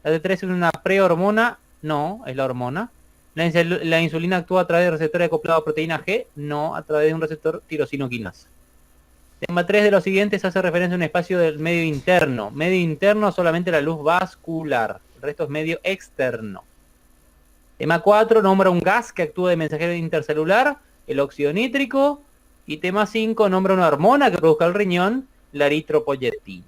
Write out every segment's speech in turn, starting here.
La T3 es una prehormona, no, es la hormona. La insulina actúa a través de receptores acoplados a proteína G, no, a través de un receptor tirosino quinasa. Tema 3 de los siguientes hace referencia a un espacio del medio interno. Medio interno solamente la luz vascular, el resto es medio externo. Tema 4 nombra un gas que actúa de mensajero intercelular, el óxido nítrico. Y tema 5 nombra una hormona que produzca el riñón, la eritropoyetina.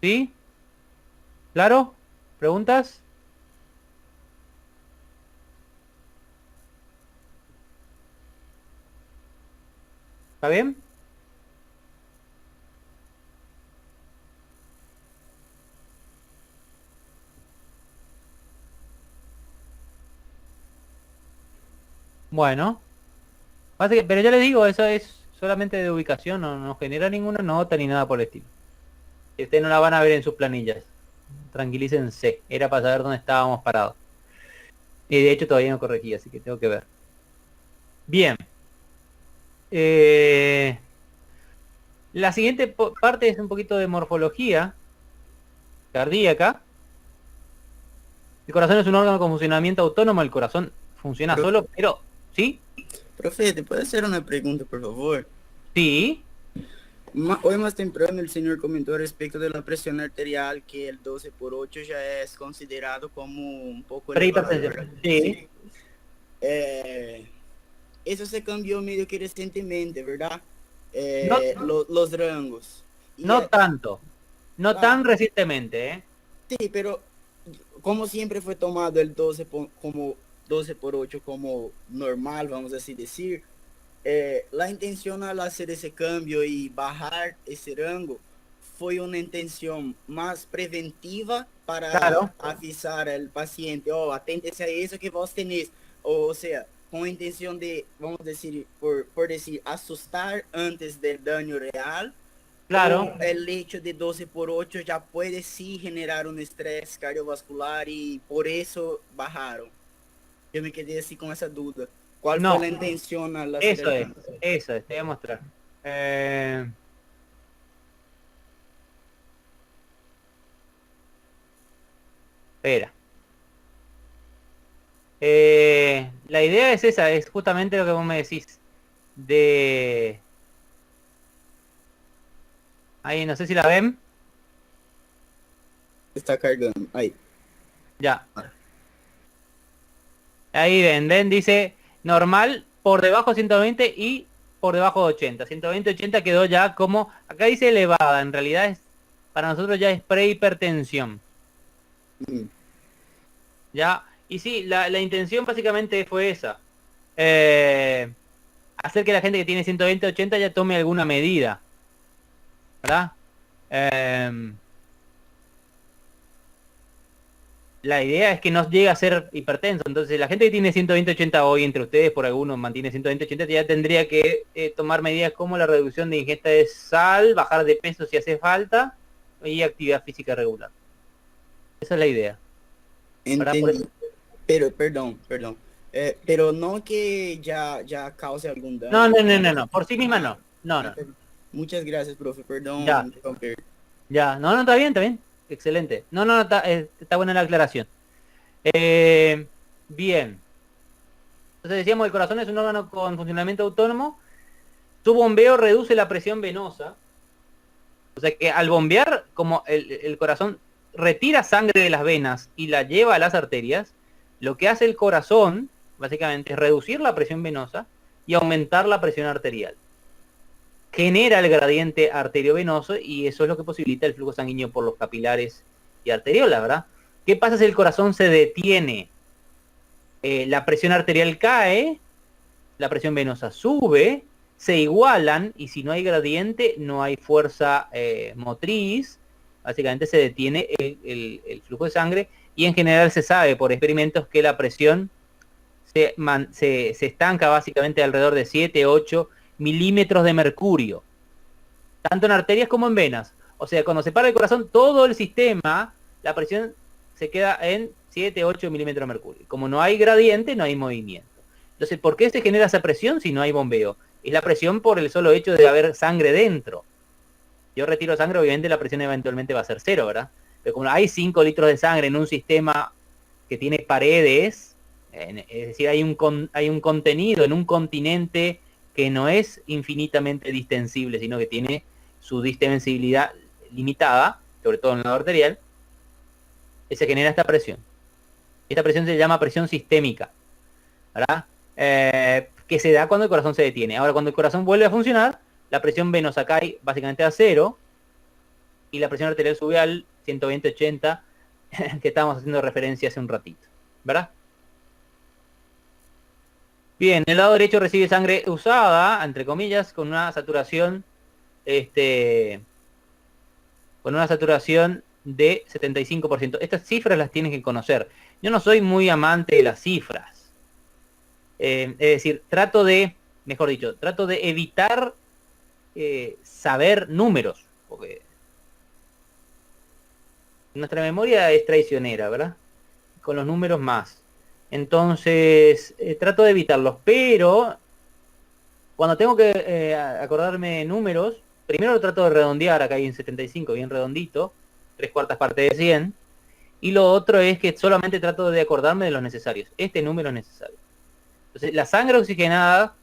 ¿Sí? ¿Claro? ¿Preguntas? ¿Está bien? Bueno. Pero ya les digo, eso es solamente de ubicación, no genera ninguna nota ni nada por el estilo. Y ustedes no la van a ver en sus planillas. Tranquilícense, era para saber dónde estábamos parados. Y de hecho todavía no corregí, así que tengo que ver. Bien. La siguiente parte es un poquito de morfología cardíaca. El corazón es un órgano con funcionamiento autónomo, el corazón funciona Pro- solo, pero... ¿Sí? Profe, ¿te puedo hacer una pregunta, por favor? Sí. Hoy más temprano el señor comentó respecto de la presión arterial que el 12/8 ya es considerado como un poco elevado, ¿verdad? Prehipertensión. Sí. Sí. Eh, Eso se cambió medio que recientemente, ¿verdad? No, Los rangos. Y, no tanto. No ah, tan recientemente, ¿eh? sí, pero como siempre fue tomado el 12/8 como normal, vamos a así decir, la intención al hacer ese cambio y bajar ese rango fue una intención más preventiva para Claro. avisar al paciente, oh, aténtese a eso que vos tenés, o sea, con intención de, vamos a decir, por decir, asustar antes del daño real, Claro. o el hecho de 12/8 ya puede sí generar un estrés cardiovascular y por eso bajaron. Yo me quedé así con esa duda. ¿Cuál fue No, la intención al hacer eso el es. cambio? Eso es, te voy a mostrar. Espera. La idea es esa, es justamente lo que vos me decís. De... Ahí, no sé si la ven. Está cargando. Ahí. Ya. Ahí ven, dice normal por debajo 120 y por debajo de 80. 120, 80 quedó ya como, acá dice elevada, en realidad es, para nosotros ya es prehipertensión. Mm. Ya, y sí, la intención básicamente fue esa. Hacer que la gente que tiene 120, 80 ya tome alguna medida. ¿Verdad? La idea es que no llegue a ser hipertenso. Entonces, la gente que tiene 120-80 hoy, entre ustedes, por algunos mantiene 120-80, ya tendría que tomar medidas como la reducción de ingesta de sal, bajar de peso si hace falta, y actividad física regular. Esa es la idea. ¿Verdad? Por Entendí. eso. Pero, perdón. Pero no que ya cause algún No, daño no, o no, algo no, así. no. Por sí misma Ah, no. No, no. está bien. Muchas gracias, profe. Perdón Ya, interrumpir. ya. No, no, está bien, está bien. Excelente. No, no, no, está buena la aclaración. Eh, bien. Entonces decíamos, el corazón es un órgano con funcionamiento autónomo. Su bombeo reduce la presión venosa. O sea que al bombear, como el corazón retira sangre de las venas y la lleva a las arterias, lo que hace el corazón, básicamente, es reducir la presión venosa y aumentar la presión arterial. Genera el gradiente arteriovenoso y eso es lo que posibilita el flujo sanguíneo por los capilares y arteriolas, ¿verdad? ¿Qué pasa si el corazón se detiene? La presión arterial cae, la presión venosa sube, se igualan y si no hay gradiente no hay fuerza motriz, básicamente se detiene el flujo de sangre y en general se sabe por experimentos que la presión se estanca básicamente alrededor de 7, 8 milímetros de mercurio, tanto en arterias como en venas. O sea, cuando se para el corazón, todo el sistema, la presión se queda en 7, 8 milímetros de mercurio. Como no hay gradiente, no hay movimiento. Entonces, ¿por qué se genera esa presión si no hay bombeo? Es la presión por el solo hecho de haber sangre dentro. yo retiro sangre, obviamente la presión eventualmente va a ser 0, ¿verdad? Pero como hay 5 litros de sangre en un sistema que tiene paredes, es decir, hay un contenido en un continente que no es infinitamente distensible, sino que tiene su distensibilidad limitada, sobre todo en el lado arterial, se genera esta presión. Esta presión se llama presión sistémica, ¿verdad? Que se da cuando el corazón se detiene. Ahora, cuando el corazón vuelve a funcionar, la presión venosa cae básicamente a 0 y la presión arterial sube al 120-80 que estábamos haciendo referencia hace un ratito, ¿verdad? Bien, el lado derecho recibe sangre usada, entre comillas, con una saturación, con una saturación de 75%. Estas cifras las tienes que conocer. Yo no soy muy amante de las cifras. Es decir, trato de evitar saber números, porque nuestra memoria es traicionera, ¿verdad? Con los números más. Entonces, trato de evitarlos, pero cuando tengo que acordarme de números, primero lo trato de redondear, acá hay en 75, bien redondito, 3/4 partes de 100, y lo otro es que solamente trato de acordarme de los necesarios. Este número es necesario. Entonces, la sangre oxigenada,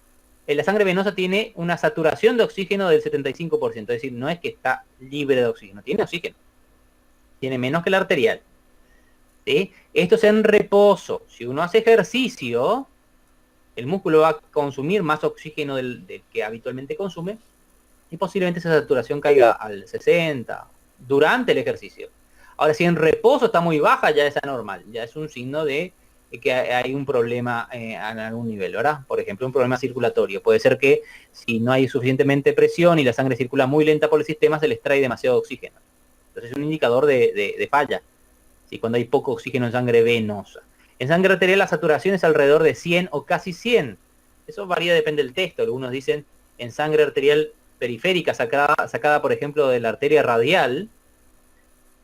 la sangre venosa tiene una saturación de oxígeno del 75%, es decir, no es que está libre de oxígeno, tiene oxígeno. Tiene menos que la arterial. ¿Sí? Esto es en reposo. Si uno hace ejercicio, el músculo va a consumir más oxígeno del que habitualmente consume y posiblemente esa saturación caiga al 60 durante el ejercicio. Ahora, si en reposo está muy baja, ya es anormal, ya es un signo de que hay un problema en algún nivel, ¿verdad? Por ejemplo, un problema circulatorio. Puede ser que si no hay suficientemente presión y la sangre circula muy lenta por el sistema, se le extrae demasiado oxígeno. Entonces es un indicador de falla, ¿sí? Cuando hay poco oxígeno en sangre venosa. En sangre arterial la saturación es alrededor de 100 o casi 100. Eso varía, depende del texto. Algunos dicen en sangre arterial periférica sacada por ejemplo de la arteria radial.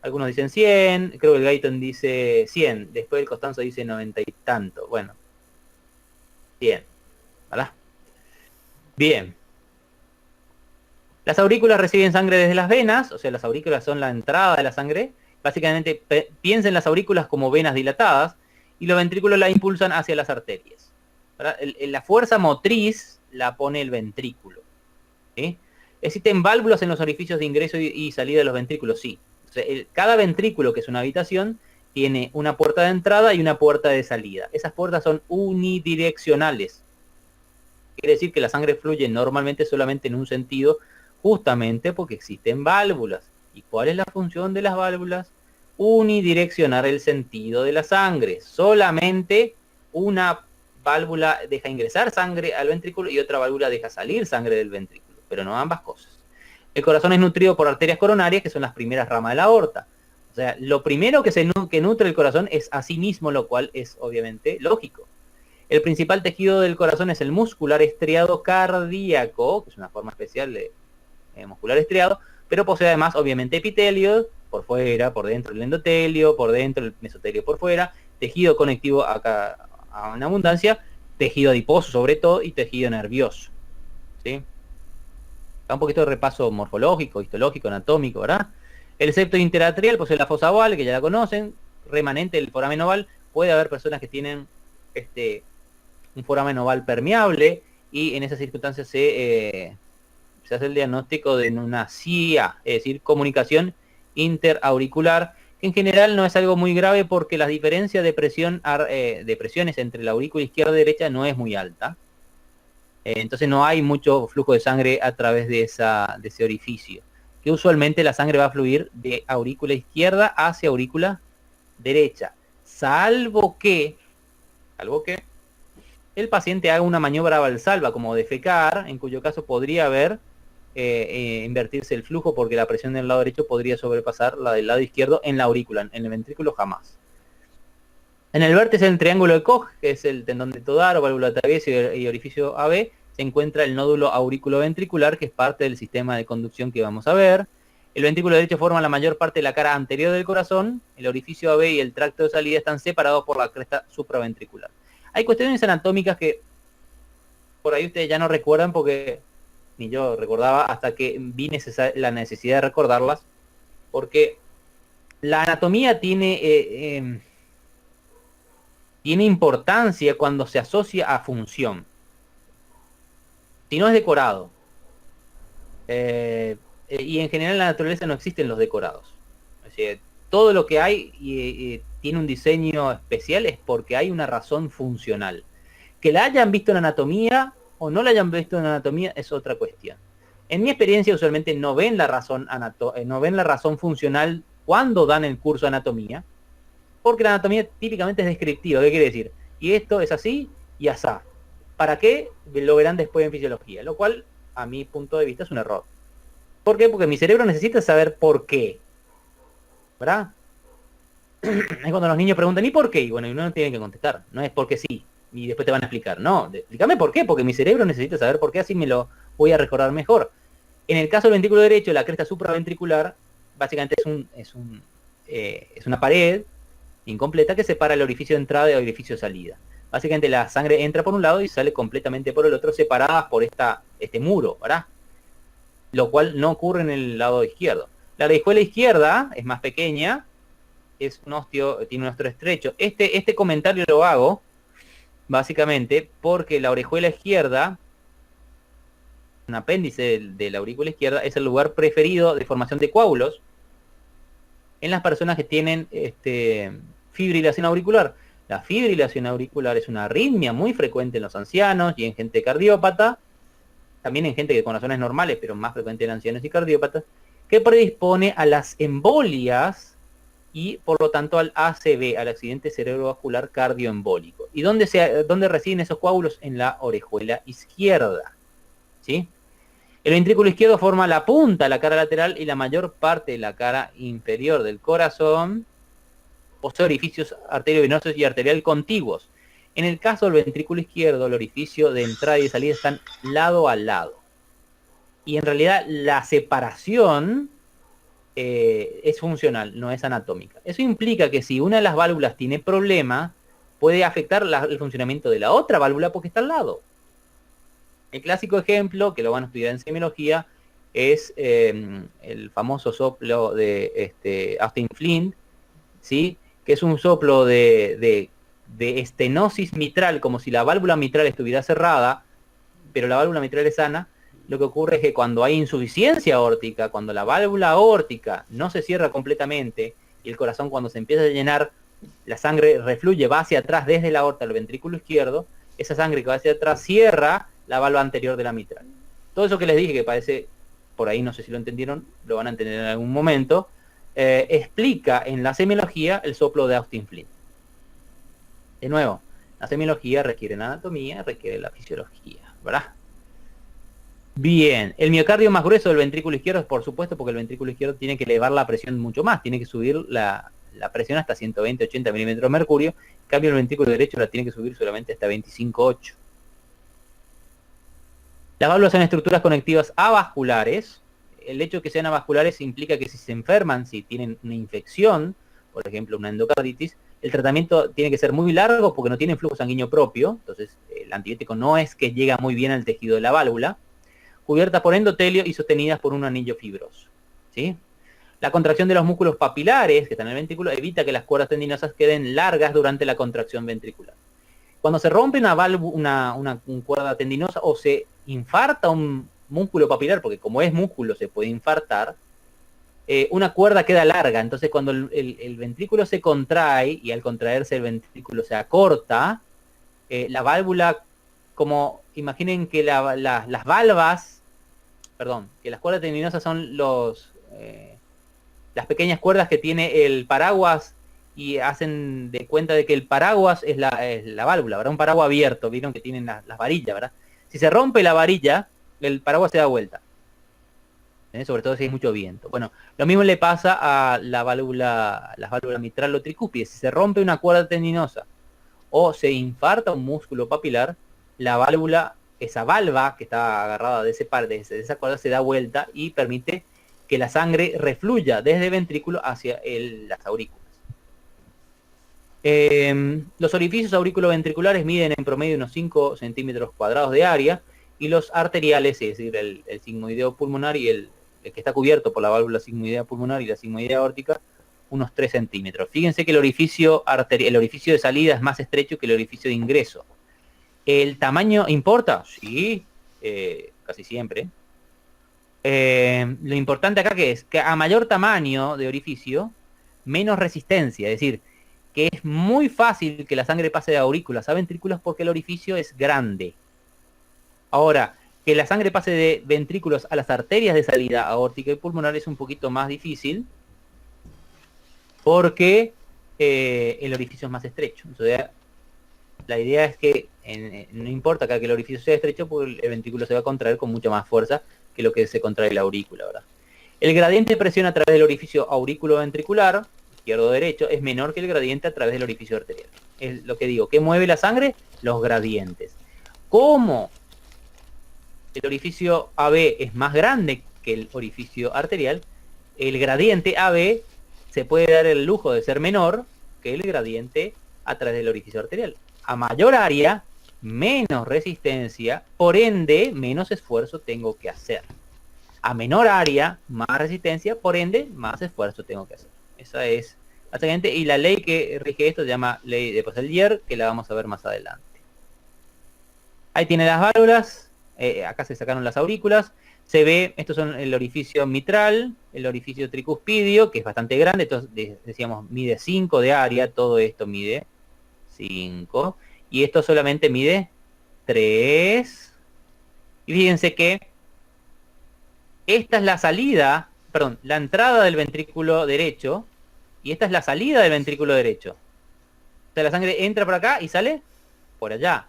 Algunos dicen 100, creo que el Guyton dice 100, después el Costanzo dice 90 y tanto. Bueno, 100, ¿verdad? Bien. Las aurículas reciben sangre desde las venas, o sea, las aurículas son la entrada de la sangre. Básicamente piensen las aurículas como venas dilatadas y los ventrículos la impulsan hacia las arterias, ¿verdad? La fuerza motriz la pone el ventrículo, ¿sí? ¿Existen válvulas en los orificios de ingreso y salida de los ventrículos? Sí. O sea, cada ventrículo, que es una habitación, tiene una puerta de entrada y una puerta de salida. Esas puertas son unidireccionales. Quiere decir que la sangre fluye normalmente solamente en un sentido, justamente porque existen válvulas. ¿Y cuál es la función de las válvulas? Unidireccionar el sentido de la sangre. Solamente una válvula deja ingresar sangre al ventrículo y otra válvula deja salir sangre del ventrículo, pero no ambas cosas. El corazón es nutrido por arterias coronarias, que son las primeras ramas de la aorta. O sea, lo primero que nutre el corazón es a sí mismo, lo cual es obviamente lógico. El principal tejido del corazón es el muscular estriado cardíaco, que es una forma especial de muscular estriado, pero posee además obviamente epitelio por fuera, por dentro el endotelio, por dentro el mesotelio por fuera, tejido conectivo acá a una abundancia, tejido adiposo sobre todo y tejido nervioso, ¿sí? Un poquito de repaso morfológico, histológico, anatómico, ¿verdad? El septo interatrial posee la fosa oval, que ya la conocen, remanente del foramen oval. Puede haber personas que tienen un foramen oval permeable y en esas circunstancias se hace el diagnóstico de una CIA, es decir, comunicación interauricular, que en general no es algo muy grave porque la diferencia de presiones entre la aurícula izquierda y derecha no es muy alta. Entonces no hay mucho flujo de sangre a través de ese orificio, que usualmente la sangre va a fluir de aurícula izquierda hacia aurícula derecha, salvo que el paciente haga una maniobra valsalva como defecar, en cuyo caso podría haber invertirse el flujo porque la presión del lado derecho podría sobrepasar la del lado izquierdo en la aurícula, en el ventrículo jamás. En el vértice del triángulo de Koch, que es el tendón de Todaro, válvula traviesa y orificio AB, se encuentra el nódulo auriculoventricular, que es parte del sistema de conducción que vamos a ver. El ventrículo derecho forma la mayor parte de la cara anterior del corazón. El orificio AB y el tracto de salida están separados por la cresta supraventricular. Hay cuestiones anatómicas que por ahí ustedes ya no recuerdan porque ni yo recordaba hasta que vi la necesidad de recordarlas, porque la anatomía tiene importancia cuando se asocia a función. Si no es decorado. Y en general en la naturaleza no existen los decorados. Es decir, todo lo que hay tiene un diseño especial es porque hay una razón funcional. Que la hayan visto en anatomía o no la hayan visto en anatomía es otra cuestión. En mi experiencia usualmente no ven la razón funcional cuando dan el curso de anatomía, porque la anatomía típicamente es descriptiva. ¿Qué quiere decir? Y esto es así y asá. ¿Para qué? Lo verán después en fisiología, lo cual a mi punto de vista es un error. ¿Por qué? Porque mi cerebro necesita saber por qué, ¿verdad? Es cuando los niños preguntan, ¿y por qué? Y bueno, uno no tiene que contestar, no es porque sí, y después te van a explicar. No, explícame por qué, porque mi cerebro necesita saber por qué, así me lo voy a recordar mejor. En el caso del ventrículo derecho, la cresta supraventricular, básicamente es una pared incompleta que separa el orificio de entrada y el orificio de salida. Básicamente la sangre entra por un lado y sale completamente por el otro, separadas por este muro, ¿verdad? Lo cual no ocurre en el lado izquierdo. La orejuela izquierda es más pequeña, tiene un osteo estrecho. Este comentario lo hago básicamente porque la orejuela izquierda, un apéndice de la aurícula izquierda, es el lugar preferido de formación de coágulos en las personas que tienen fibrilación auricular. La fibrilación auricular es una arritmia muy frecuente en los ancianos y en gente cardiópata, también en gente que con razones normales, pero más frecuente en ancianos y cardiópatas, que predispone a las embolias y por lo tanto al ACV, al accidente cerebrovascular cardioembólico. ¿Y dónde residen esos coágulos? En la orejuela izquierda, ¿sí? El ventrículo izquierdo forma la punta, la cara lateral y la mayor parte de la cara inferior del corazón. Posee orificios arteriovenosos y arterial contiguos. En el caso del ventrículo izquierdo, el orificio de entrada y de salida están lado a lado. Y en realidad la separación es funcional, no es anatómica. Eso implica que si una de las válvulas tiene problema, puede afectar el funcionamiento de la otra válvula porque está al lado. El clásico ejemplo, que lo van a estudiar en semiología, es el famoso soplo de Austin Flint, ¿sí? Que es un soplo de estenosis mitral, como si la válvula mitral estuviera cerrada, pero la válvula mitral es sana. Lo que ocurre es que cuando hay insuficiencia aórtica, cuando la válvula aórtica no se cierra completamente, y el corazón cuando se empieza a llenar, la sangre refluye, va hacia atrás desde la aorta al ventrículo izquierdo, esa sangre que va hacia atrás cierra la válvula anterior de la mitral. Todo eso que les dije, que parece, por ahí no sé si lo entendieron, lo van a entender en algún momento, explica en la semiología el soplo de Austin Flint. De nuevo, la semiología requiere la anatomía, requiere la fisiología, ¿verdad? Bien, el miocardio más grueso del ventrículo izquierdo es por supuesto porque el ventrículo izquierdo tiene que elevar la presión mucho más, tiene que subir la presión hasta 120-80 milímetros de mercurio, en cambio el ventrículo derecho la tiene que subir solamente hasta 25-8. Las válvulas son estructuras conectivas avasculares. El hecho de que sean avasculares implica que si se enferman, si tienen una infección, por ejemplo una endocarditis, el tratamiento tiene que ser muy largo porque no tienen flujo sanguíneo propio, entonces el antibiótico no es que llega muy bien al tejido de la válvula, cubiertas por endotelio y sostenidas por un anillo fibroso, ¿sí? La contracción de los músculos papilares, que están en el ventrículo, evita que las cuerdas tendinosas queden largas durante la contracción ventricular. Cuando se rompe una cuerda tendinosa o se infarta un músculo papilar, porque como es músculo se puede infartar, una cuerda queda larga. Entonces cuando el ventrículo se contrae y al contraerse el ventrículo se acorta, la válvula, como imaginen que las valvas, perdón, que las cuerdas tendinosas son las pequeñas cuerdas que tiene el paraguas y hacen de cuenta de que el paraguas es la válvula, ¿verdad? Un paraguas abierto, vieron que tienen las varillas, ¿verdad? Si se rompe la varilla, el paraguas se da vuelta. Sobre todo si hay mucho viento. Bueno, lo mismo le pasa a las válvulas mitral o tricúspide. Si se rompe una cuerda tendinosa o se infarta un músculo papilar, la válvula, esa valva que está agarrada de esa cuerda se da vuelta y permite que la sangre refluya desde el ventrículo hacia las aurículas. Los orificios auriculoventriculares miden en promedio unos 5 centímetros cuadrados de área y los arteriales, es decir, el sigmoideo pulmonar y el que está cubierto por la válvula sigmoidea pulmonar y la sigmoidea aórtica, unos 3 centímetros. Fíjense que el orificio de salida es más estrecho que el orificio de ingreso. ¿El tamaño importa? Sí, casi siempre. Lo importante acá que es que a mayor tamaño de orificio, menos resistencia, es decir, que es muy fácil que la sangre pase de aurículas a ventrículos porque el orificio es grande. Ahora, que la sangre pase de ventrículos a las arterias de salida aórtica y pulmonar es un poquito más difícil porque el orificio es más estrecho. Entonces, la idea es que no importa que el orificio sea estrecho porque el ventrículo se va a contraer con mucha más fuerza que lo que se contrae la aurícula, ¿verdad? El gradiente de presión a través del orificio auriculoventricular, izquierdo o derecho, es menor que el gradiente a través del orificio arterial. Es lo que digo. ¿Qué mueve la sangre? Los gradientes. ¿Cómo el orificio AB es más grande que el orificio arterial? El gradiente AB se puede dar el lujo de ser menor que el gradiente a través del orificio arterial. A mayor área, menos resistencia, por ende, menos esfuerzo tengo que hacer. A menor área, más resistencia, por ende, más esfuerzo tengo que hacer. Esa es básicamente, y la ley que rige esto se llama ley de Poisselier, que la vamos a ver más adelante. Ahí tiene las válvulas, acá se sacaron las aurículas, se ve, estos son el orificio mitral, el orificio tricuspidio, que es bastante grande, entonces decíamos mide 5 de área, todo esto mide 5, y esto solamente mide 3. Y fíjense que esta es la salida, perdón, la entrada del ventrículo derecho, y esta es la salida del ventrículo derecho. O sea, la sangre entra por acá y sale por allá.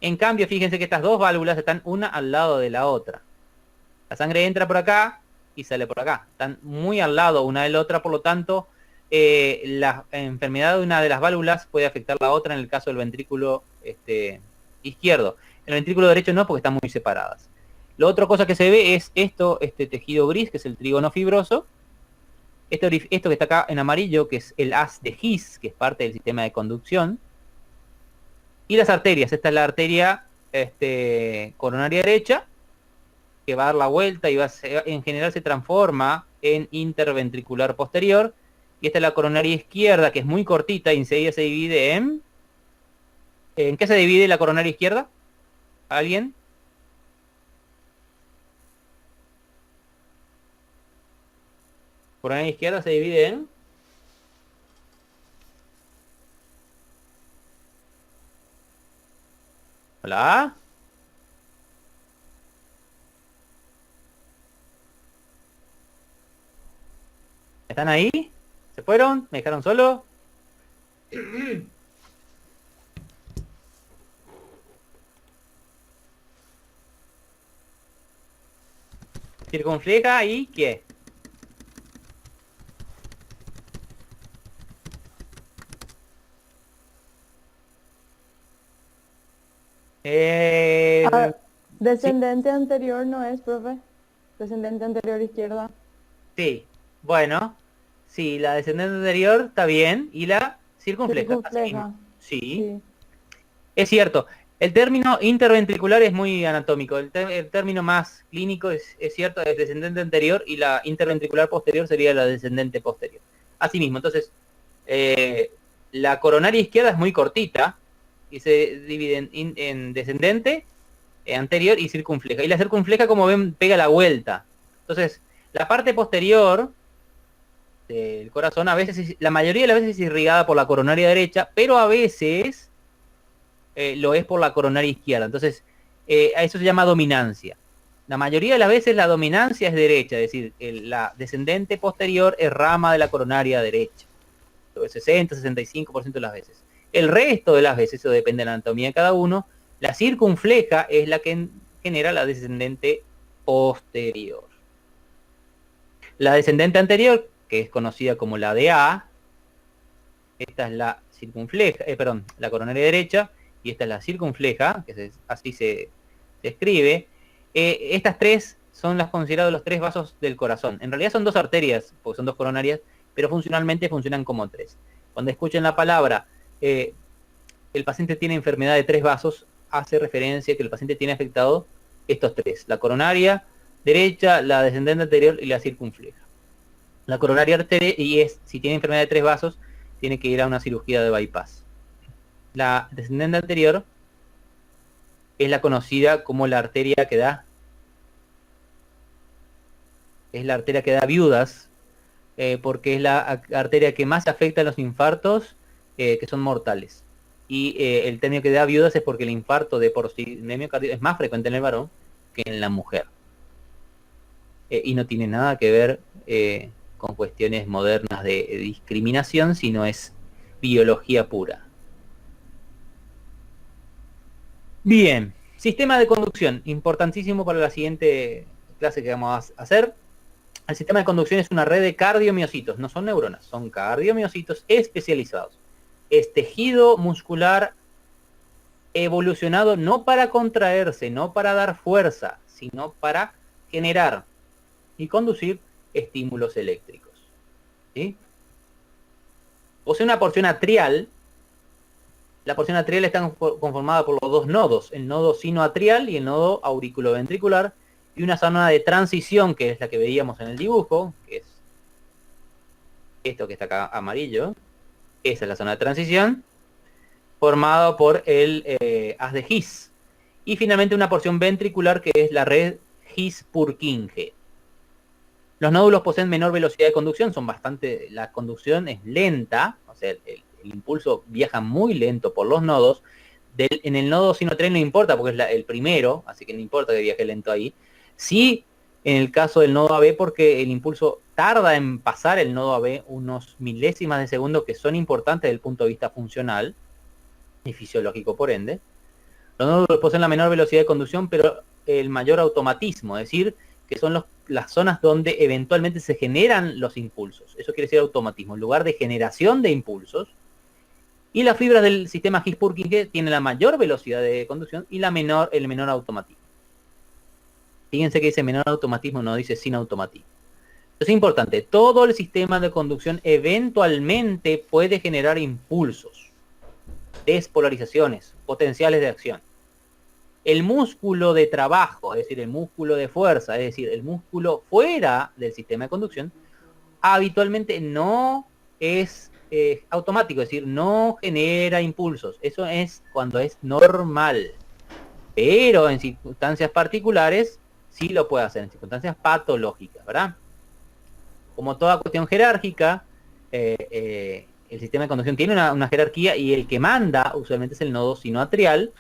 En cambio, fíjense que estas dos válvulas están una al lado de la otra. La sangre entra por acá y sale por acá. Están muy al lado una de la otra, por lo tanto, la enfermedad de una de las válvulas puede afectar la otra en el caso del ventrículo izquierdo. En el ventrículo derecho no, porque están muy separadas. La otra cosa que se ve es esto, este tejido gris, que es el trígono fibroso. Esto que está acá en amarillo, que es el haz de His, que es parte del sistema de conducción. Y las arterias. Esta es la arteria coronaria derecha, que va a dar la vuelta y en general se transforma en interventricular posterior. Y esta es la coronaria izquierda, que es muy cortita y enseguida se divide en... ¿En qué se divide la coronaria izquierda? ¿Alguien? Coronaria izquierda se divide en... ¿Hola? ¿Están ahí? ¿Se fueron? ¿Me dejaron solo? Circunfleja y ¿qué? Descendente anterior no es, profe. Descendente anterior izquierda. Sí, bueno, sí, la descendente anterior está bien y la circunfleja. Circunfleja. Sí, Sí. es cierto. El término interventricular es muy anatómico. El término más clínico es cierto, es descendente anterior y la interventricular posterior sería la descendente posterior. Asimismo, entonces, la coronaria izquierda es muy cortita y se divide en descendente, anterior y circunfleja. Y la circunfleja, como ven, pega la vuelta. Entonces, la parte posterior del corazón, a veces, la mayoría de las veces es irrigada por la coronaria derecha, pero a veces lo es por la coronaria izquierda. Entonces, a eso se llama dominancia. La mayoría de las veces la dominancia es derecha, es decir, la descendente posterior es rama de la coronaria derecha. Sobre 60-65% de las veces. El resto de las veces, eso depende de la anatomía de cada uno, la circunfleja es la que genera la descendente posterior. La descendente anterior, que es conocida como la DA, esta es la circunfleja, la coronaria derecha, y esta es la circunfleja, que así se escribe. Estas tres son las consideradas los tres vasos del corazón. En realidad son dos arterias, porque son dos coronarias, pero funcionalmente funcionan como tres. Cuando escuchen la palabra, el paciente tiene enfermedad de tres vasos, hace referencia a que el paciente tiene afectado estos tres: la coronaria derecha, la descendente anterior y la circunfleja. La coronaria arteria, y si tiene enfermedad de 3 vasos, tiene que ir a una cirugía de bypass. La descendente anterior es la conocida como la arteria que da, viudas, porque es la arteria que más afecta a los infartos que son mortales. Y el término que da viudas es porque el infarto de por sí de miocardio es más frecuente en el varón que en la mujer. Y no tiene nada que ver con cuestiones modernas de discriminación, sino es biología pura. Bien, sistema de conducción, importantísimo para la siguiente clase que vamos a hacer. El sistema de conducción es una red de cardiomiocitos, no son neuronas, son cardiomiocitos especializados. Es tejido muscular evolucionado no para contraerse, no para dar fuerza, sino para generar y conducir estímulos eléctricos. ¿Sí? Posee una porción atrial. La porción atrial está conformada por los dos nodos, el nodo sinoatrial y el nodo auriculoventricular, y una zona de transición, que es la que veíamos en el dibujo, que es esto que está acá amarillo. Esa es la zona de transición, formada por el haz de His. Y finalmente una porción ventricular, que es la red His-Purkinje. Los nódulos poseen menor velocidad de conducción, la conducción es lenta, o sea, el impulso viaja muy lento por los nodos. En el nodo sinoatrial no importa porque es el primero, así que no importa que viaje lento ahí. Sí, en el caso del nodo AB, porque el impulso tarda en pasar el nodo AB unos milésimas de segundo, que son importantes desde el punto de vista funcional y fisiológico por ende. Los nódulos poseen la menor velocidad de conducción, pero el mayor automatismo, es decir, que son las zonas donde eventualmente se generan los impulsos. Eso quiere decir automatismo, en lugar de generación de impulsos. Y las fibras del sistema His-Purkinje tienen la mayor velocidad de conducción y el menor automatismo. Fíjense que dice menor automatismo, no dice sin automatismo. Es importante, todo el sistema de conducción eventualmente puede generar impulsos, despolarizaciones, potenciales de acción. El músculo de trabajo, es decir, el músculo de fuerza, es decir, el músculo fuera del sistema de conducción, habitualmente no es automático, es decir, no genera impulsos. Eso es cuando es normal. Pero en circunstancias particulares sí lo puede hacer, en circunstancias patológicas, ¿verdad? Como toda cuestión jerárquica, el sistema de conducción tiene una jerarquía, y el que manda usualmente es el nodo sinoatrial,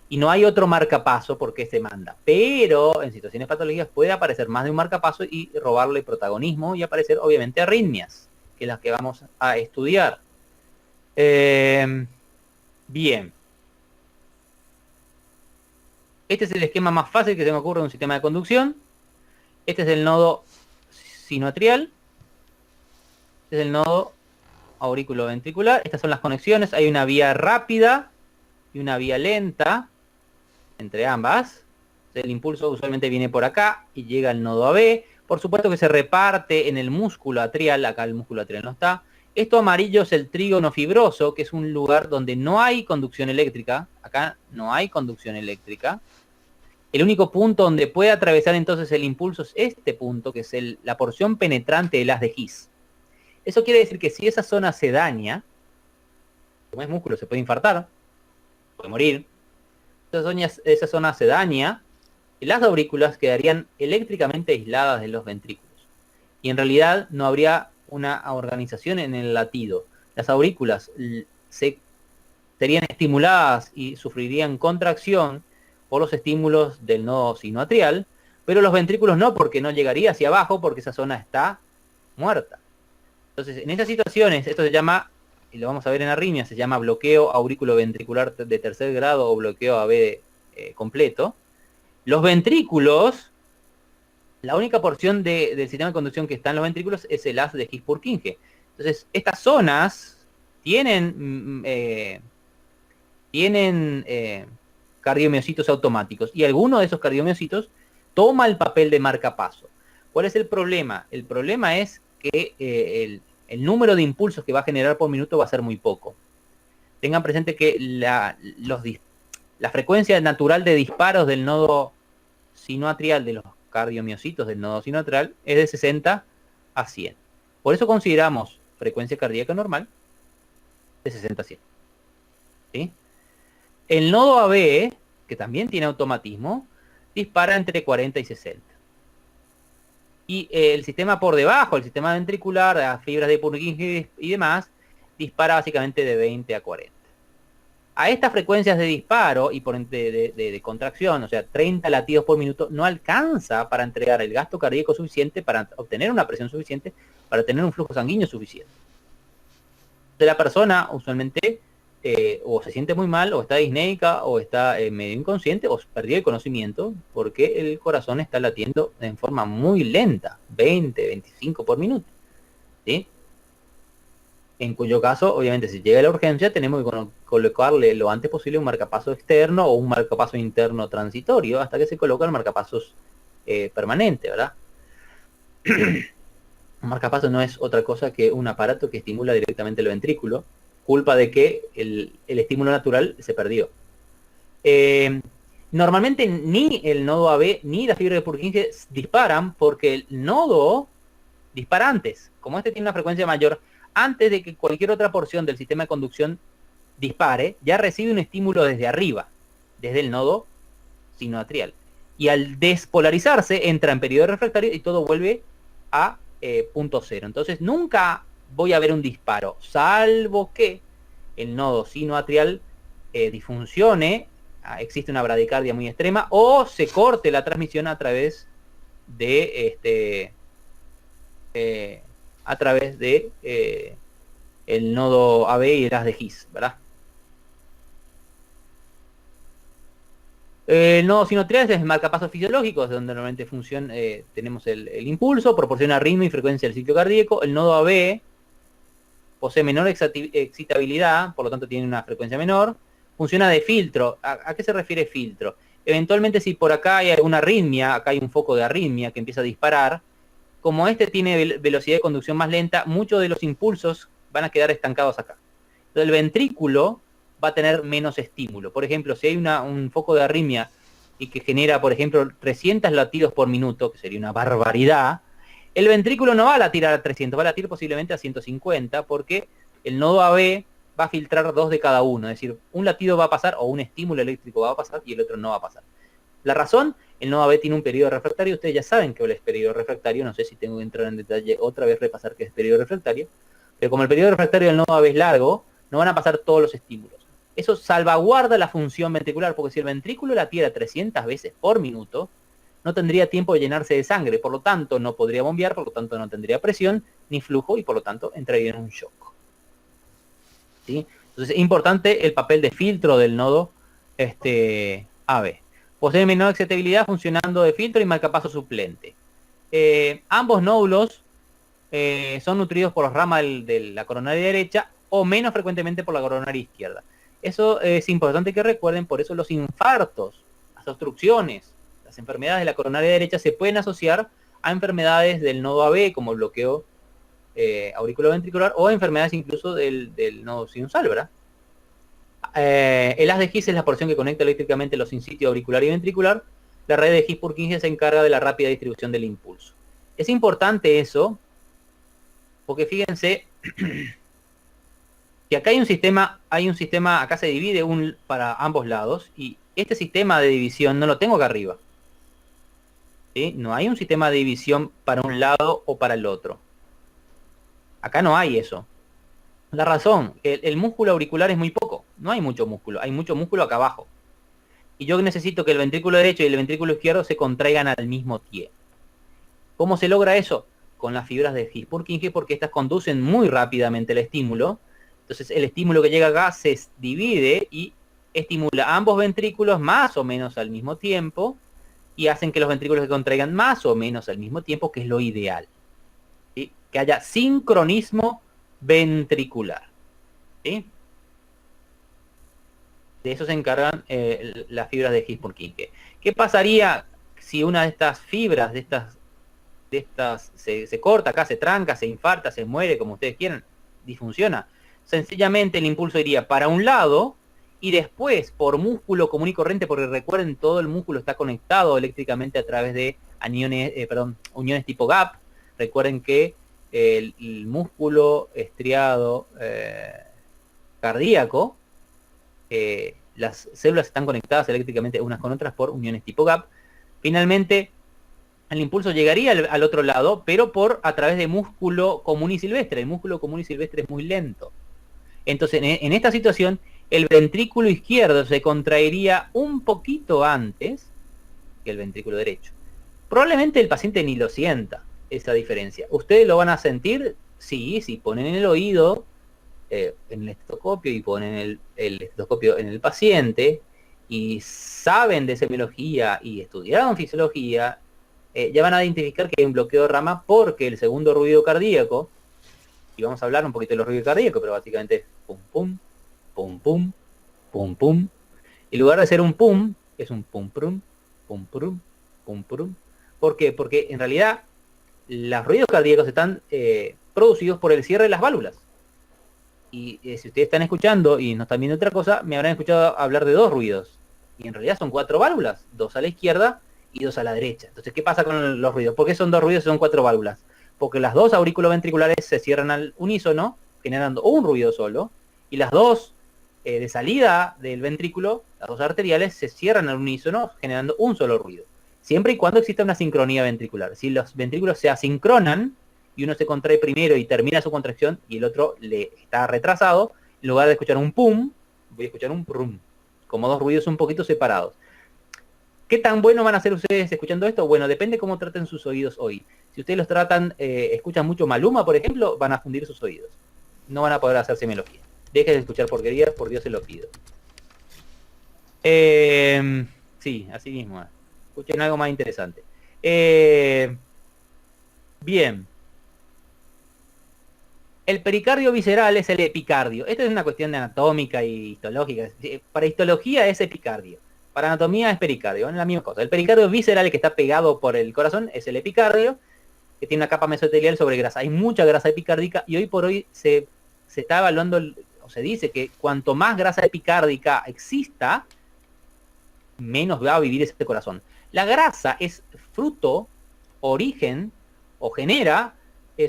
y no hay otro marcapaso porque se manda. Pero en situaciones patológicas puede aparecer más de un marcapaso y robarle protagonismo y aparecer obviamente arritmias, que es las que vamos a estudiar. Bien. Este es el esquema más fácil que se me ocurre de un sistema de conducción. Este es el nodo sinoatrial. Este es el nodo auriculoventricular. Estas son las conexiones. Hay una vía rápida y una vía lenta entre ambas. El impulso usualmente viene por acá y llega al nodo AB. Por supuesto que se reparte en el músculo atrial. Acá el músculo atrial no está. Esto amarillo es el trígono fibroso, que es un lugar donde no hay conducción eléctrica. Acá no hay conducción eléctrica. El único punto donde puede atravesar entonces el impulso es este punto, que es la porción penetrante del haz de His. Eso quiere decir que si esa zona se daña, como es músculo, se puede infartar, puede morir. Esa zona se daña, y las aurículas quedarían eléctricamente aisladas de los ventrículos. Y en realidad no habría una organización en el latido. Las aurículas serían estimuladas y sufrirían contracción por los estímulos del nodo sinoatrial, pero los ventrículos no, porque no llegaría hacia abajo, porque esa zona está muerta. Entonces, en esas situaciones, esto se llama, y lo vamos a ver en arritmia, se llama bloqueo auriculoventricular de tercer grado o bloqueo AB completo. Los ventrículos, la única porción del sistema de conducción que está en los ventrículos es el haz de His-Purkinje. Entonces, estas zonas tienen cardiomiocitos automáticos, y alguno de esos cardiomiocitos toma el papel de marcapaso. ¿Cuál es el problema? El problema es que el número de impulsos que va a generar por minuto va a ser muy poco. Tengan presente que la frecuencia natural de disparos del nodo sinoatrial de los cardiomiocitos del nodo sinoatrial es de 60 a 100. Por eso consideramos frecuencia cardíaca normal de 60 a 100. ¿Sí? El nodo AB, que también tiene automatismo, dispara entre 40 y 60. Y el sistema por debajo, el sistema ventricular, las fibras de Purkinje y demás, dispara básicamente de 20 a 40. A estas frecuencias de disparo y por de contracción, o sea, 30 latidos por minuto, no alcanza para entregar el gasto cardíaco suficiente, para obtener una presión suficiente, para tener un flujo sanguíneo suficiente. Entonces la persona usualmente o se siente muy mal, o está disnéica, o está medio inconsciente, o perdió el conocimiento, porque el corazón está latiendo en forma muy lenta, 20, 25 por minuto. ¿Sí? En cuyo caso, obviamente, si llega a la urgencia, tenemos que colocarle lo antes posible un marcapaso externo o un marcapaso interno transitorio, hasta que se coloca el marcapasos permanente, ¿verdad? Un marcapaso no es otra cosa que un aparato que estimula directamente el ventrículo, culpa de que el estímulo natural se perdió. Normalmente ni el nodo AB ni la fibra de Purkinje disparan, porque el nodo dispara antes. Como este tiene una frecuencia mayor, antes de que cualquier otra porción del sistema de conducción dispare, ya recibe un estímulo desde arriba, desde el nodo sinoatrial. Y al despolarizarse, entra en periodo refractario y todo vuelve a punto cero. Entonces nunca voy a ver un disparo, salvo que el nodo sinoatrial disfuncione, existe una bradicardia muy extrema, o se corte la transmisión a través de el nodo AB y el haz de His, ¿verdad? El nodo sinoatrial es el marcapasos fisiológicos, donde normalmente tenemos el impulso, proporciona ritmo y frecuencia del ciclo cardíaco. El nodo AB posee menor excitabilidad, por lo tanto tiene una frecuencia menor. Funciona de filtro. ¿A qué se refiere filtro? Eventualmente, si por acá hay alguna arritmia, acá hay un foco de arritmia que empieza a disparar, como este tiene velocidad de conducción más lenta, muchos de los impulsos van a quedar estancados acá. Entonces el ventrículo va a tener menos estímulo. Por ejemplo, si hay un foco de arritmia y que genera, por ejemplo, 300 latidos por minuto, que sería una barbaridad, el ventrículo no va a latir a 300, va a latir posiblemente a 150, porque el nodo AB va a filtrar 2 de cada uno. Es decir, un latido va a pasar, o un estímulo eléctrico va a pasar, y el otro no va a pasar. La razón, el nodo AB tiene un periodo refractario. Ustedes ya saben que es periodo refractario. No sé si tengo que entrar en detalle otra vez, repasar qué es periodo refractario. Pero como el periodo refractario del nodo AB es largo, no van a pasar todos los estímulos. Eso salvaguarda la función ventricular, porque si el ventrículo latiera 300 veces por minuto, no tendría tiempo de llenarse de sangre. Por lo tanto, no podría bombear, por lo tanto, no tendría presión ni flujo, y por lo tanto, entraría en un shock. ¿Sí? Entonces, es importante el papel de filtro del nodo AB. Posee menor excitabilidad funcionando de filtro y marcapaso suplente. Ambos nódulos son nutridos por las ramas de la coronaria derecha, o menos frecuentemente por la coronaria izquierda. Eso es importante que recuerden. Por eso los infartos, las obstrucciones, las enfermedades de la coronaria derecha se pueden asociar a enfermedades del nodo AB, como el bloqueo auriculoventricular, o enfermedades incluso del nodo sinusal, ¿verdad? El haz de His es la porción que conecta eléctricamente los sinsitios auricular y ventricular. La red de His-Purkinje se encarga de la rápida distribución del impulso. Es importante eso, porque fíjense que acá hay un sistema, acá se divide para ambos lados, y este sistema de división no lo tengo acá arriba. ¿Sí? No hay un sistema de división para un lado o para el otro. Acá no hay eso. La razón, el músculo auricular es muy poco, no hay mucho músculo, hay mucho músculo acá abajo. Y yo necesito que el ventrículo derecho y el ventrículo izquierdo se contraigan al mismo tiempo. ¿Cómo se logra eso? Con las fibras de His-Purkinje, porque estas conducen muy rápidamente el estímulo. Entonces el estímulo que llega acá se divide y estimula a ambos ventrículos más o menos al mismo tiempo, y hacen que los ventrículos se contraigan más o menos al mismo tiempo, que es lo ideal. ¿Sí? Que haya sincronismo ventricular. ¿Sí? De eso se encargan las fibras de His-Purkinje. ¿Qué pasaría si una de estas fibras, de estas se corta acá, se tranca, se infarta, se muere, como ustedes quieran, disfunciona? Sencillamente el impulso iría para un lado y después por músculo común y corriente, porque recuerden, todo el músculo está conectado eléctricamente a través de uniones tipo gap. Recuerden que el músculo estriado cardíaco, las células están conectadas eléctricamente unas con otras por uniones tipo gap. Finalmente, el impulso llegaría al otro lado, pero a través de músculo común y silvestre. El músculo común y silvestre es muy lento. Entonces, en esta situación, el ventrículo izquierdo se contraería un poquito antes que el ventrículo derecho. Probablemente el paciente ni lo sienta, esa diferencia. ¿Ustedes lo van a sentir? Sí, si ponen en el oído, en el estetoscopio, y ponen el estetoscopio en el paciente, y saben de semiología y estudiaron fisiología, ya van a identificar que hay un bloqueo de rama, porque el segundo ruido cardíaco, y vamos a hablar un poquito de los ruidos cardíacos, pero básicamente es pum pum, pum pum, pum pum. En lugar de ser un pum, es un pum pum, pum pum, pum pum. ¿Por qué? Porque en realidad los ruidos cardíacos están producidos por el cierre de las válvulas. Y si ustedes están escuchando y no están viendo otra cosa, me habrán escuchado hablar de dos ruidos. Y en realidad son 4 válvulas, 2 a la izquierda y 2 a la derecha. Entonces, ¿qué pasa con los ruidos? ¿Por qué son 2 ruidos y son 4 válvulas? Porque las 2 auriculoventriculares se cierran al unísono, generando un ruido solo, y las 2 de salida del ventrículo, las 2 arteriales, se cierran al unísono, generando un solo ruido. Siempre y cuando exista una sincronía ventricular. Si los ventrículos se asincronan, y uno se contrae primero y termina su contracción, y el otro le está retrasado, en lugar de escuchar un pum, voy a escuchar un prum, como 2 ruidos un poquito separados. ¿Qué tan bueno van a ser ustedes escuchando esto? Bueno, depende cómo traten sus oídos hoy. Si ustedes los tratan, escuchan mucho Maluma, por ejemplo, van a fundir sus oídos. No van a poder hacer semiología. Dejen de escuchar porquerías, por Dios se lo pido. Sí, así mismo. Escuchen algo más interesante. Bien. El pericardio visceral es el epicardio. Esto es una cuestión de anatómica y histológica. Para histología es epicardio. Para anatomía es pericardio. Es la misma cosa. El pericardio visceral, que está pegado por el corazón, es el epicardio, que tiene una capa mesotelial sobre grasa. Hay mucha grasa epicárdica, y hoy por hoy se está evaluando, o se dice que cuanto más grasa epicárdica exista, menos va a vivir ese corazón. La grasa es fruto, origen, o genera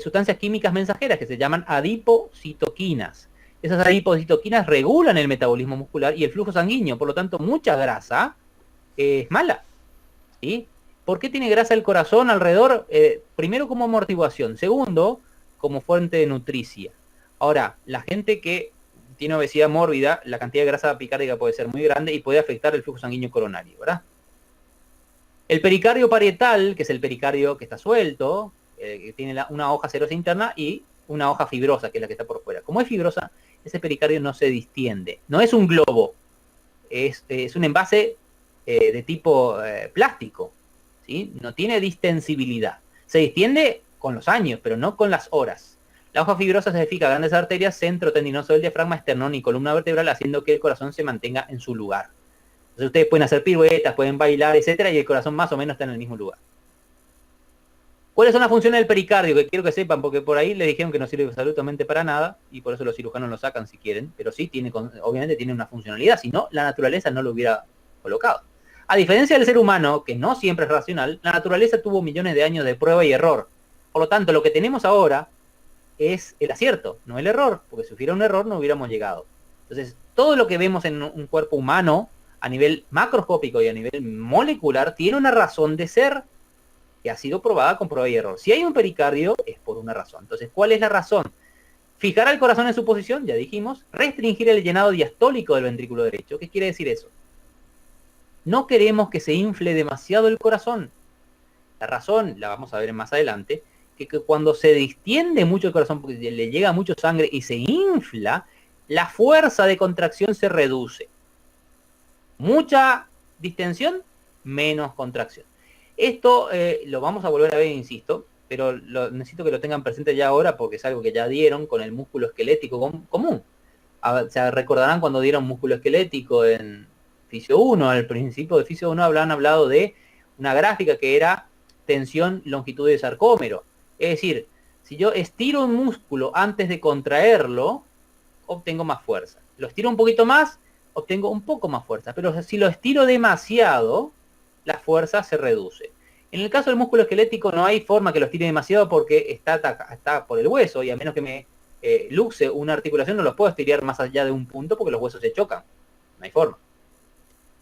sustancias químicas mensajeras que se llaman adipocitoquinas. Esas adipocitoquinas regulan el metabolismo muscular y el flujo sanguíneo. Por lo tanto, mucha grasa es mala, ¿sí? ¿Por qué tiene grasa el corazón alrededor? Primero, como amortiguación. Segundo, como fuente de nutricia. Ahora, la gente que tiene obesidad mórbida, la cantidad de grasa epicárdica puede ser muy grande y puede afectar el flujo sanguíneo coronario, ¿verdad? El pericardio parietal, que es el pericardio que está suelto, que tiene una hoja serosa interna y una hoja fibrosa, que es la que está por fuera. Como es fibrosa, ese pericardio no se distiende. No es un globo, es un envase de tipo plástico, ¿sí? No tiene distensibilidad. Se distiende con los años, pero no con las horas. La hoja fibrosa se edifica grandes arterias, centro tendinoso del diafragma, esternón y columna vertebral, haciendo que el corazón se mantenga en su lugar. Entonces ustedes pueden hacer piruetas, pueden bailar, etcétera, y el corazón más o menos está en el mismo lugar. ¿Cuáles son las funciones del pericardio? Que quiero que sepan, porque por ahí les dijeron que no sirve absolutamente para nada, y por eso los cirujanos lo sacan si quieren, pero sí, obviamente tiene una funcionalidad, si no, la naturaleza no lo hubiera colocado. A diferencia del ser humano, que no siempre es racional, la naturaleza tuvo millones de años de prueba y error. Por lo tanto, lo que tenemos ahora es el acierto, no el error, porque si hubiera un error no hubiéramos llegado. Entonces, todo lo que vemos en un cuerpo humano, a nivel macroscópico y a nivel molecular, tiene una razón de ser, que ha sido probada con prueba y error. Si hay un pericardio, es por una razón. Entonces, ¿cuál es la razón? Fijar al corazón en su posición, ya dijimos. Restringir el llenado diastólico del ventrículo derecho. ¿Qué quiere decir eso? No queremos que se infle demasiado el corazón. La razón, la vamos a ver más adelante, que cuando se distiende mucho el corazón, porque le llega mucho sangre y se infla, la fuerza de contracción se reduce. Mucha distensión, menos contracción. Esto lo vamos a volver a ver, insisto, pero necesito que lo tengan presente ya ahora, porque es algo que ya dieron con el músculo esquelético común. Se recordarán cuando dieron músculo esquelético en Fisio 1, al principio de Fisio 1 habían hablado de una gráfica que era tensión, longitud de sarcómero. Es decir, si yo estiro un músculo antes de contraerlo, obtengo más fuerza. Lo estiro un poquito más, obtengo un poco más fuerza. Pero si lo estiro demasiado, la fuerza se reduce. En el caso del músculo esquelético no hay forma que lo estire demasiado porque está por el hueso, y a menos que me luxe una articulación no lo puedo estirar más allá de un punto porque los huesos se chocan. No hay forma.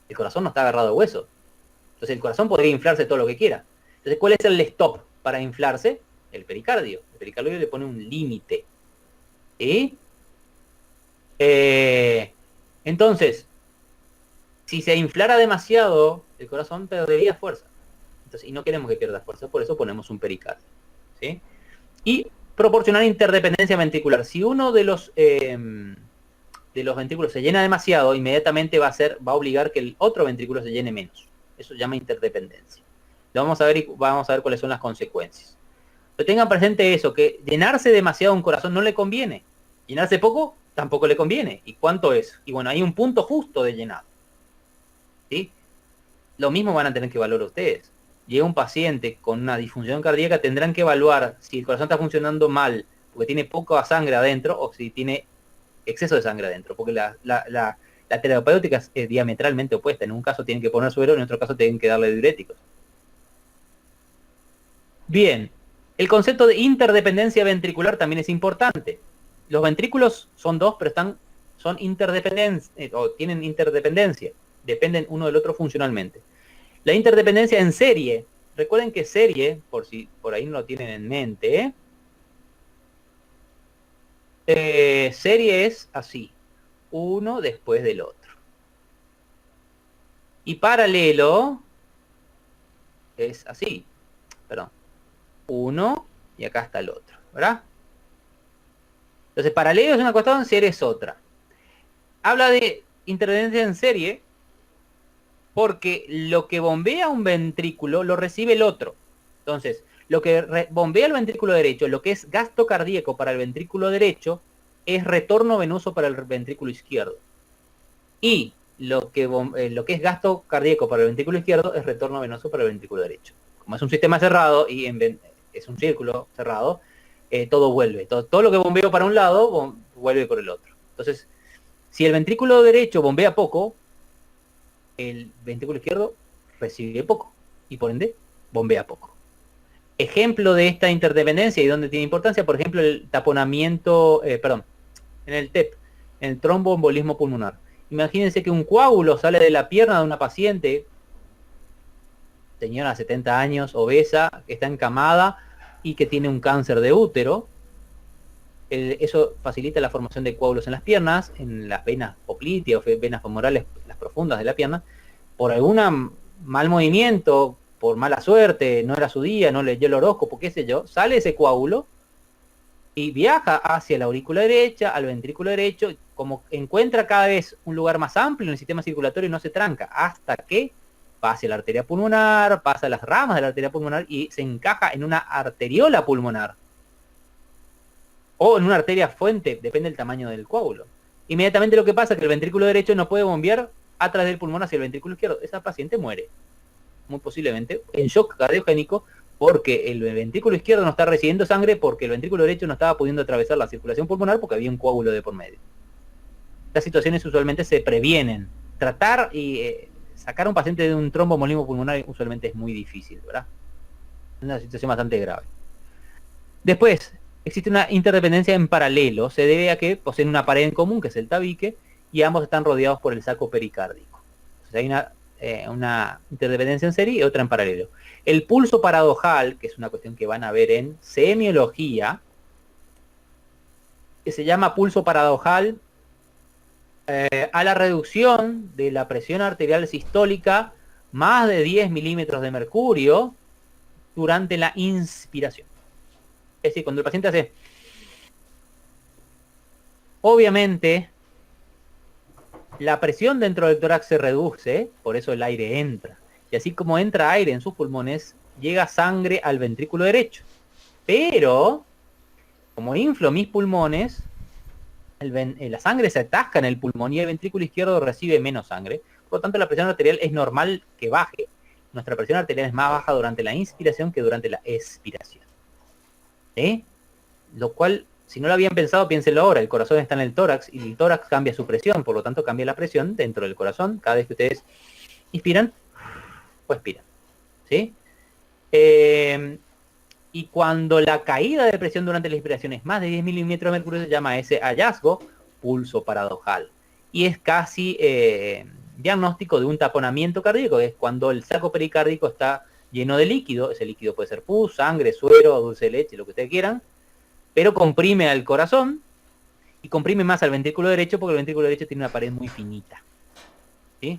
El corazón no está agarrado al hueso. Entonces el corazón podría inflarse todo lo que quiera. Entonces, ¿cuál es el stop para inflarse? El pericardio. El pericardio le pone un límite. ¿Sí? Entonces, si se inflara demasiado, el corazón perdería fuerza. Entonces, y no queremos que pierda fuerza, por eso ponemos un pericardio. ¿Sí? Y proporcionar interdependencia ventricular. Si uno de los ventrículos se llena demasiado, inmediatamente va a obligar que el otro ventrículo se llene menos. Eso se llama interdependencia. Lo vamos a ver y vamos a ver cuáles son las consecuencias. Pero tengan presente eso, que llenarse demasiado un corazón no le conviene. Llenarse poco tampoco le conviene. ¿Y cuánto es? Y bueno, hay un punto justo de llenado. ¿Sí? Lo mismo van a tener que evaluar ustedes. Llega un paciente con una disfunción cardíaca, tendrán que evaluar si el corazón está funcionando mal porque tiene poca sangre adentro o si tiene exceso de sangre adentro, porque la terapéutica es diametralmente opuesta. En un caso tienen que poner suero, en otro caso tienen que darle diuréticos. Bien, el concepto de interdependencia ventricular también es importante. Los ventrículos son dos, pero son interdependientes, o tienen interdependencia, dependen uno del otro funcionalmente. La interdependencia en serie, recuerden que serie, por si por ahí no lo tienen en mente, serie es así, uno después del otro. Y paralelo es así, perdón, uno y acá está el otro, ¿verdad? Entonces paralelo es una cuestión, serie es otra. Habla de interdependencia en serie porque lo que bombea un ventrículo lo recibe el otro. Entonces, lo que bombea el ventrículo derecho, lo que es gasto cardíaco para el ventrículo derecho, es retorno venoso para el ventrículo izquierdo. Y lo que es gasto cardíaco para el ventrículo izquierdo es retorno venoso para el ventrículo derecho. Como es un sistema cerrado y es un círculo cerrado, todo vuelve. Todo lo que bombeo para un lado, vuelve por el otro. Entonces, si el ventrículo derecho bombea poco, el ventrículo izquierdo recibe poco y por ende bombea poco. Ejemplo de esta interdependencia y donde tiene importancia, por ejemplo, el taponamiento, en el TEP, en el tromboembolismo pulmonar. Imagínense que un coágulo sale de la pierna de una paciente, señora de 70 años, obesa, que está encamada y que tiene un cáncer de útero. Eso facilita la formación de coágulos en las piernas, en las venas popliteas o venas femorales, las profundas de la pierna. Por algún mal movimiento, por mala suerte, no era su día, no leyó el horóscopo, qué sé yo, sale ese coágulo y viaja hacia la aurícula derecha, al ventrículo derecho, como encuentra cada vez un lugar más amplio en el sistema circulatorio y no se tranca, hasta que pasa la arteria pulmonar, pasa las ramas de la arteria pulmonar y se encaja en una arteriola pulmonar. O en una arteria fuente, depende del tamaño del coágulo. Inmediatamente lo que pasa es que el ventrículo derecho no puede bombear a través del pulmón hacia el ventrículo izquierdo. Esa paciente muere, muy posiblemente, en shock cardiogénico, porque el ventrículo izquierdo no está recibiendo sangre, porque el ventrículo derecho no estaba pudiendo atravesar la circulación pulmonar porque había un coágulo de por medio. Estas situaciones usualmente se previenen. Tratar y sacar a un paciente de un tromboembolismo pulmonar usualmente es muy difícil, ¿verdad? Es una situación bastante grave. Después, existe una interdependencia en paralelo. Se debe a que poseen una pared en común, que es el tabique, y ambos están rodeados por el saco pericárdico. Entonces hay una interdependencia en serie y otra en paralelo. El pulso paradojal, que es una cuestión que van a ver en semiología, que se llama pulso paradojal a la reducción de la presión arterial sistólica más de 10 milímetros de mercurio durante la inspiración. Es decir, cuando el paciente hace... Obviamente, la presión dentro del tórax se reduce, por eso el aire entra. Y así como entra aire en sus pulmones, llega sangre al ventrículo derecho. Pero, como inflo mis pulmones, la sangre se atasca en el pulmón y el ventrículo izquierdo recibe menos sangre. Por lo tanto, la presión arterial es normal que baje. Nuestra presión arterial es más baja durante la inspiración que durante la expiración. Lo cual si no lo habían pensado, piénsenlo ahora. El corazón está en el tórax y el tórax cambia su presión, por lo tanto cambia la presión dentro del corazón cada vez que ustedes inspiran o expiran. ¿Sí? Y cuando la caída de presión durante la inspiración es más de 10 milímetros de mercurio, se llama ese hallazgo pulso paradojal. Y es casi diagnóstico de un taponamiento cardíaco, es cuando el saco pericárdico está lleno de líquido. Ese líquido puede ser pus, sangre, suero, dulce de leche, lo que ustedes quieran, pero comprime al corazón y comprime más al ventrículo derecho, porque el ventrículo derecho tiene una pared muy finita. ¿Sí?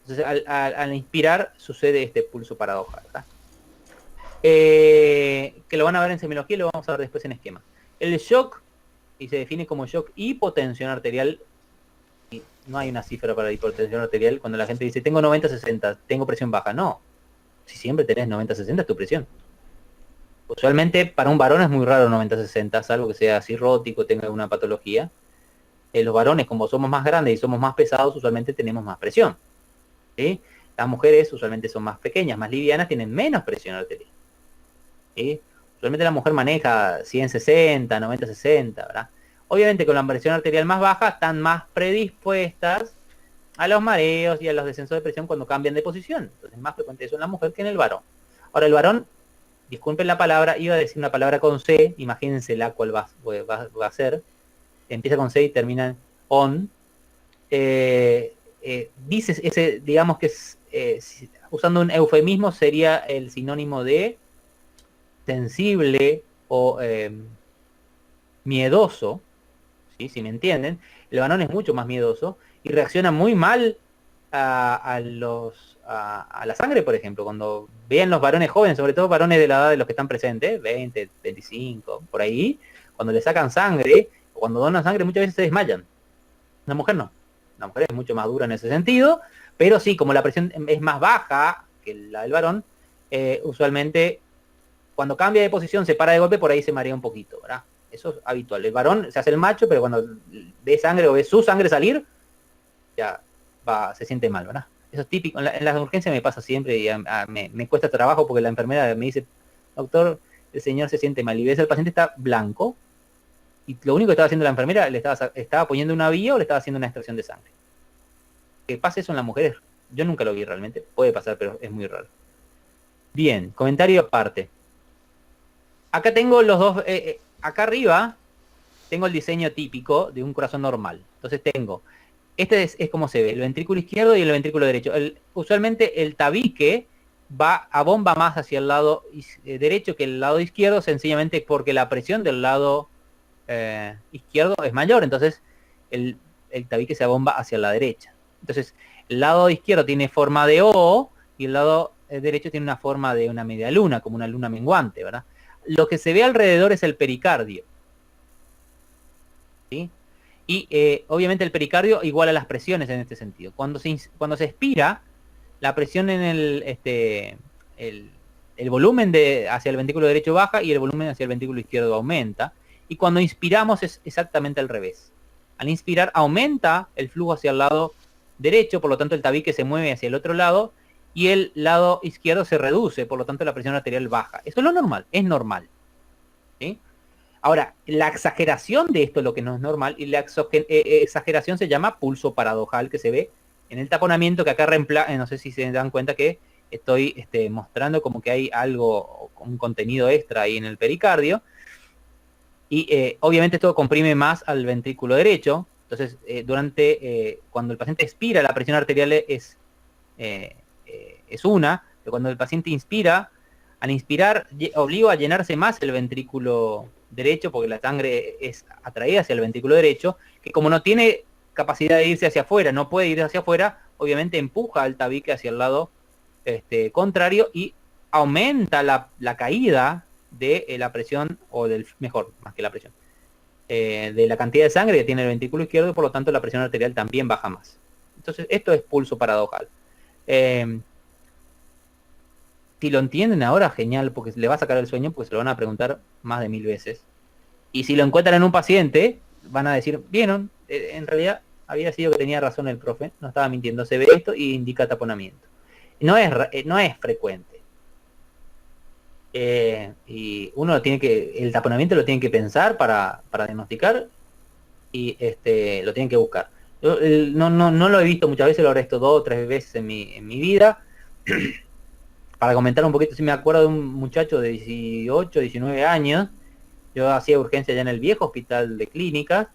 Entonces, al inspirar sucede este pulso paradojal, ¿verdad? Que lo van a ver en semiología y lo vamos a ver después en esquema. El shock, y se define como shock hipotensión arterial, y no hay una cifra para la hipotensión arterial. Cuando la gente dice, tengo 90-60, tengo presión baja. No, si siempre tenés 90-60 es tu presión. Usualmente para un varón es muy raro 90-60, salvo que sea cirrótico, tenga alguna patología. Los varones, como somos más grandes y somos más pesados, usualmente tenemos más presión. ¿Sí? Las mujeres usualmente son más pequeñas, más livianas, tienen menos presión arterial. ¿Sí? Usualmente la mujer maneja 100-60, 90-60, ¿verdad? Obviamente con la presión arterial más baja están más predispuestas a los mareos y a los descensos de presión cuando cambian de posición. Entonces es más frecuente eso en la mujer que en el varón. Ahora el varón, disculpen la palabra, iba a decir una palabra con C, imagínense la cual va a ser. Empieza con C y termina en on. Dices ese, digamos que es, usando un eufemismo sería el sinónimo de sensible o miedoso, ¿sí? Si me entienden. El varón es mucho más miedoso y reacciona muy mal a la sangre, por ejemplo. Cuando vean los varones jóvenes, sobre todo varones de la edad de los que están presentes, 20, 25, por ahí, cuando le sacan sangre, o cuando donan sangre, muchas veces se desmayan. La mujer no. La mujer es mucho más dura en ese sentido, pero sí, como la presión es más baja que la del varón, usualmente cuando cambia de posición, se para de golpe, por ahí se marea un poquito, ¿verdad? Eso es habitual. El varón se hace el macho, pero cuando ve sangre o ve su sangre salir, ya se siente mal, ¿verdad? Eso es típico. En las urgencias me pasa siempre y me cuesta trabajo porque la enfermera me dice, doctor, el señor se siente mal. Y ves el paciente está blanco y lo único que estaba haciendo la enfermera, le estaba poniendo una vía o le estaba haciendo una extracción de sangre. Que pase eso en las mujeres, yo nunca lo vi realmente. Puede pasar, pero es muy raro. Bien, comentario aparte. Acá tengo los dos, acá arriba tengo el diseño típico de un corazón normal. Entonces tengo, este es como se ve, el ventrículo izquierdo y el ventrículo derecho. Usualmente el tabique bomba más hacia el lado derecho que el lado izquierdo, sencillamente porque la presión del lado izquierdo es mayor. Entonces el tabique se abomba hacia la derecha. Entonces el lado izquierdo tiene forma de O y el lado derecho tiene una forma de una media luna, como una luna menguante, ¿verdad? Lo que se ve alrededor es el pericardio. ¿Sí? Y obviamente el pericardio iguala las presiones en este sentido. Cuando se expira, la presión en el volumen hacia el ventrículo derecho baja y el volumen hacia el ventrículo izquierdo aumenta. Y cuando inspiramos es exactamente al revés. Al inspirar aumenta el flujo hacia el lado derecho, por lo tanto el tabique se mueve hacia el otro lado y el lado izquierdo se reduce, por lo tanto la presión arterial baja. Esto es lo normal, es normal. ¿Sí? Ahora, la exageración de esto es lo que no es normal, y la exageración se llama pulso paradojal, que se ve en el taponamiento, que acá no sé si se dan cuenta que estoy mostrando como que hay algo, un contenido extra ahí en el pericardio, y obviamente esto comprime más al ventrículo derecho. Entonces, cuando el paciente expira, la presión arterial es una, pero cuando el paciente inspira, al inspirar obliga a llenarse más el ventrículo derecho, porque la sangre es atraída hacia el ventrículo derecho, que como no tiene capacidad de irse hacia afuera, no puede ir hacia afuera, obviamente empuja al tabique hacia el lado contrario y aumenta la caída de la presión, o más que la presión, de la cantidad de sangre que tiene el ventrículo izquierdo, y por lo tanto la presión arterial también baja más. Entonces esto es pulso paradojal. Si lo entienden ahora, genial, porque le va a sacar el sueño, porque se lo van a preguntar más de 1000 veces. Y si lo encuentran en un paciente, van a decir, vieron, en realidad había sido que tenía razón el profe, no estaba mintiendo, se ve esto y indica taponamiento. No es frecuente. Y uno el taponamiento lo tiene que pensar para diagnosticar y lo tienen que buscar. Yo no lo he visto muchas veces, lo habré visto 2 o 3 veces en mi vida. Para comentar un poquito, si me acuerdo de un muchacho de 18, 19 años, yo hacía urgencia ya en el viejo hospital de clínicas,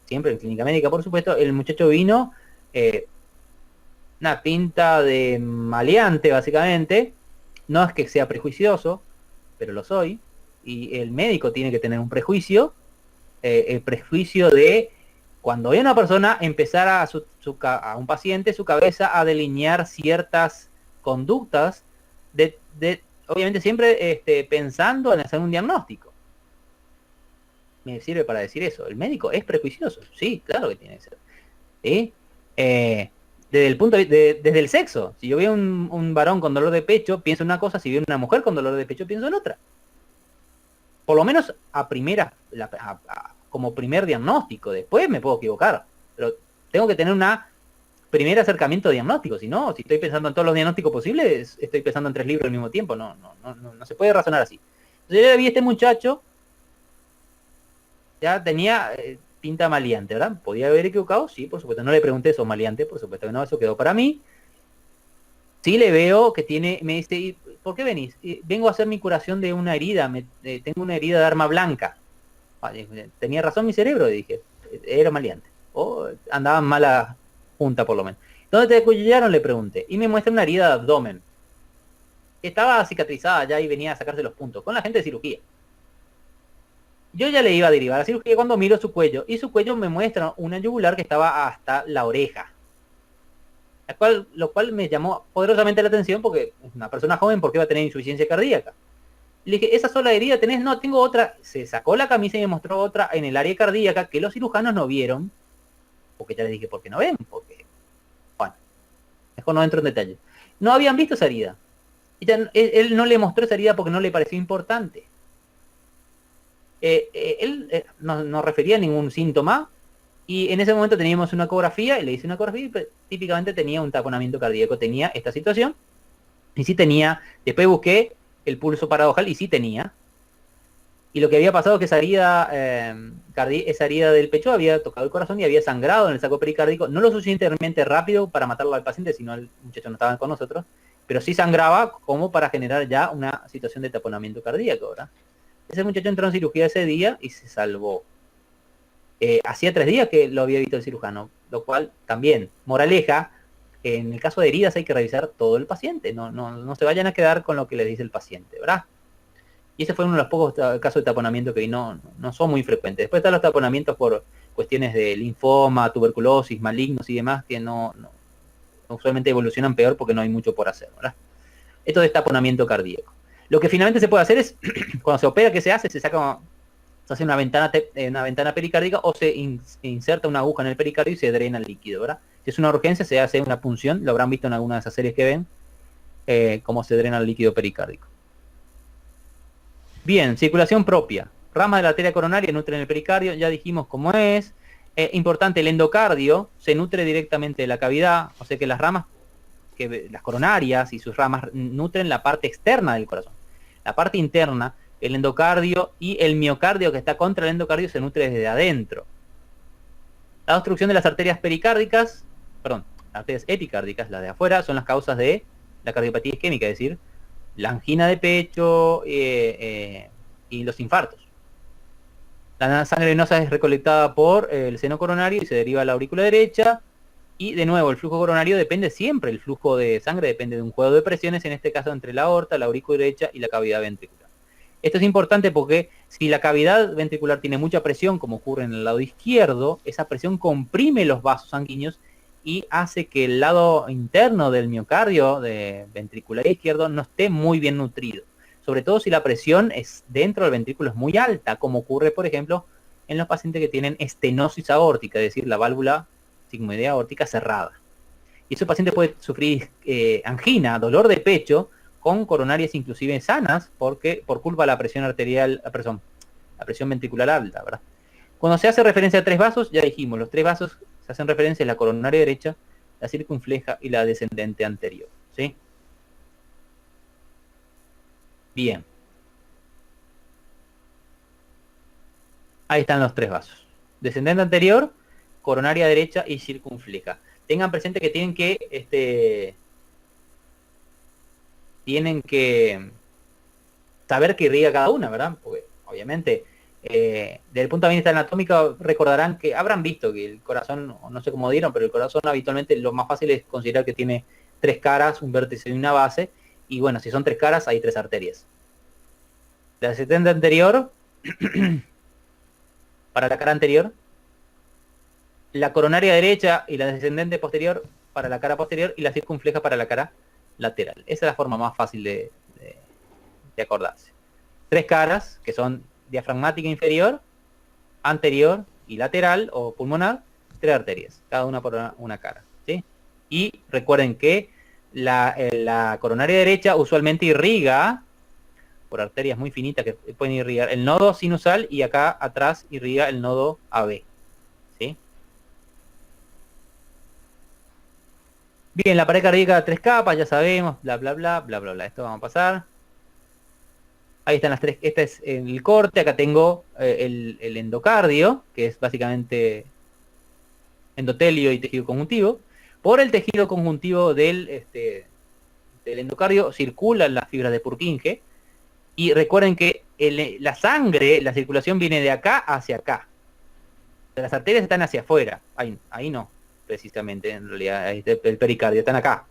siempre en clínica médica, por supuesto. El muchacho vino, una pinta de maleante, básicamente. No es que sea prejuicioso, pero lo soy. Y el médico tiene que tener un prejuicio, el prejuicio de cuando ve a una persona empezar a un paciente, su cabeza a delinear ciertas conductas, obviamente siempre pensando en hacer un diagnóstico. Me sirve para decir eso. ¿El médico es prejuicioso? Sí, claro que tiene que ser. ¿Sí? Desde el punto desde el sexo. Si yo veo un varón con dolor de pecho, pienso en una cosa. Si veo una mujer con dolor de pecho, pienso en otra. Por lo menos como primer diagnóstico. Después me puedo equivocar. Pero tengo que tener una primer acercamiento diagnóstico. Si no, si estoy pensando en todos los diagnósticos posibles, estoy pensando en 3 libros al mismo tiempo. No se puede razonar así. Entonces yo vi a este muchacho, ya tenía pinta maleante, ¿verdad? ¿Podía haber equivocado? Sí, por supuesto. No le pregunté, ¿sos maleante? Por supuesto que no, eso quedó para mí. Sí le veo que me dice, ¿por qué venís? Vengo a hacer mi curación de una herida, tengo una herida de arma blanca. Vale, tenía razón mi cerebro, dije, era maleante. O andaba en mala junta por lo menos. ¿Dónde te descuchillaron? Le pregunté. Y me muestra una herida de abdomen. Estaba cicatrizada ya y venía a sacarse los puntos, con la gente de cirugía. Yo ya le iba a derivar a cirugía cuando miro su cuello, y su cuello me muestra una yugular que estaba hasta la oreja. Lo cual me llamó poderosamente la atención, porque es una persona joven, ¿por qué va a tener insuficiencia cardíaca? Le dije, ¿esa sola herida tenés? No, tengo otra. Se sacó la camisa y me mostró otra en el área cardíaca que los cirujanos no vieron, porque ya les dije, ¿por qué no ven? Porque, bueno, mejor no entro en detalle. No habían visto esa herida. Él no le mostró esa herida porque no le pareció importante. Él no refería a ningún síntoma, y en ese momento teníamos una ecografía, y le hice una ecografía y típicamente tenía un taponamiento cardíaco, tenía esta situación, y sí tenía, después busqué el pulso paradojal y sí tenía, y lo que había pasado es que esa herida del pecho había tocado el corazón y había sangrado en el saco pericárdico, no lo suficientemente rápido para matarlo al paciente, sino el muchacho no estaba con nosotros, pero sí sangraba como para generar ya una situación de taponamiento cardíaco, ¿verdad? Ese muchacho entró en cirugía ese día y se salvó. Hacía 3 días que lo había visto el cirujano, lo cual también, moraleja, en el caso de heridas hay que revisar todo el paciente, no se vayan a quedar con lo que le dice el paciente, ¿verdad? Y ese fue uno de los pocos casos de taponamiento que no son muy frecuentes. Después están los taponamientos por cuestiones de linfoma, tuberculosis, malignos y demás, que no usualmente evolucionan peor porque no hay mucho por hacer, ¿verdad? Esto es taponamiento cardíaco. Lo que finalmente se puede hacer es, cuando se opera, ¿qué se hace? Se hace una ventana pericárdica, o se inserta una aguja en el pericardio y se drena el líquido, ¿verdad? Si es una urgencia, se hace una punción, lo habrán visto en alguna de esas series que ven, cómo se drena el líquido pericárdico. Bien, circulación propia. Ramas de la arteria coronaria nutren el pericardio, ya dijimos cómo es. Importante, el endocardio se nutre directamente de la cavidad, o sea que las coronarias y sus ramas nutren la parte externa del corazón. La parte interna, el endocardio y el miocardio que está contra el endocardio, se nutre desde adentro. La obstrucción de las arterias pericárdicas, las arterias epicárdicas, las de afuera, son las causas de la cardiopatía isquémica, es decir, la angina de pecho y los infartos. La sangre venosa es recolectada por el seno coronario y se deriva a la aurícula derecha. Y de nuevo, el flujo coronario depende siempre, el flujo de sangre depende de un juego de presiones, en este caso entre la aorta, la aurícula derecha y la cavidad ventricular. Esto es importante porque si la cavidad ventricular tiene mucha presión, como ocurre en el lado izquierdo, esa presión comprime los vasos sanguíneos y hace que el lado interno del miocardio de ventricular izquierdo no esté muy bien nutrido. Sobre todo si la presión dentro del ventrículo es muy alta, como ocurre, por ejemplo, en los pacientes que tienen estenosis aórtica, es decir, la válvula sigmoidea aórtica cerrada. Y ese paciente puede sufrir angina, dolor de pecho, con coronarias inclusive sanas, por culpa de la presión arterial, la presión ventricular alta, ¿verdad? Cuando se hace referencia a 3 vasos, ya dijimos, los 3 vasos se hacen referencia a la coronaria derecha, la circunfleja y la descendente anterior, ¿sí? Bien. Ahí están los 3 vasos. Descendente anterior, coronaria derecha y circunfleja. Tengan presente que tienen que saber que irriga cada una, ¿verdad? Porque obviamente, desde el punto de vista anatómico, recordarán que habrán visto que el corazón, no sé cómo dieron, pero el corazón habitualmente lo más fácil es considerar que tiene 3 caras, un vértice y una base. Y bueno, si son 3 caras, hay 3 arterias. La descendente anterior, para la cara anterior, la coronaria derecha y la descendente posterior para la cara posterior y la circunfleja para la cara lateral. Esa es la forma más fácil de acordarse. 3 caras, que son diafragmática inferior, anterior y lateral o pulmonar, 3 arterias, cada una por una cara, ¿sí? Y recuerden que la coronaria derecha usualmente irriga por arterias muy finitas que pueden irrigar el nodo sinusal y acá atrás irriga el nodo AB, ¿sí? Bien, la pared cardíaca 3 capas, ya sabemos, bla bla bla, bla bla bla. Esto vamos a pasar. Ahí están las 3, este es el corte, acá tengo el endocardio, que es básicamente endotelio y tejido conjuntivo. Por el tejido conjuntivo del endocardio circulan las fibras de Purkinje. Y recuerden que la sangre, la circulación viene de acá hacia acá. Las arterias están hacia afuera. Ahí no, precisamente, en realidad, el pericardio, están acá.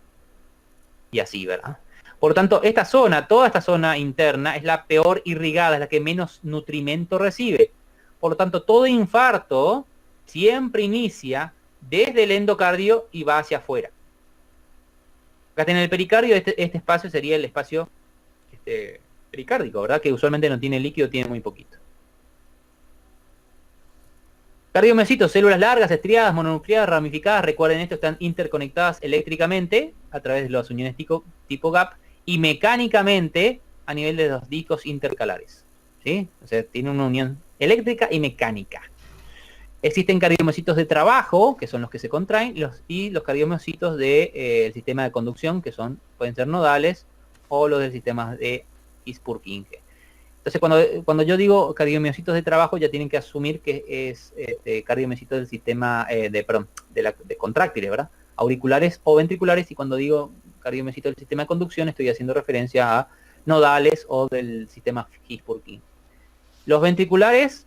Y así, ¿verdad? Por lo tanto, toda esta zona interna es la peor irrigada, es la que menos nutrimento recibe. Por lo tanto, todo infarto siempre inicia desde el endocardio y va hacia afuera. Acá en el pericardio, este espacio sería el espacio pericárdico, ¿verdad? Que usualmente no tiene líquido, tiene muy poquito. Cardiomiocitos, células largas, estriadas, mononucleadas, ramificadas. Recuerden esto, están interconectadas eléctricamente a través de las uniones tipo gap y mecánicamente a nivel de los discos intercalares, ¿sí? O sea, tiene una unión eléctrica y mecánica. Existen cardiomiocitos de trabajo, que son los que se contraen, y los cardiomiocitos del sistema de conducción, que pueden ser nodales, o los del sistema de His-Purkinje. Entonces, cuando yo digo cardiomiocitos de trabajo, ya tienen que asumir que es cardiomiocitos del sistema de contráctiles, ¿verdad? Auriculares o ventriculares, y cuando digo cardiomiocitos del sistema de conducción, estoy haciendo referencia a nodales o del sistema His-Purkinje. Los ventriculares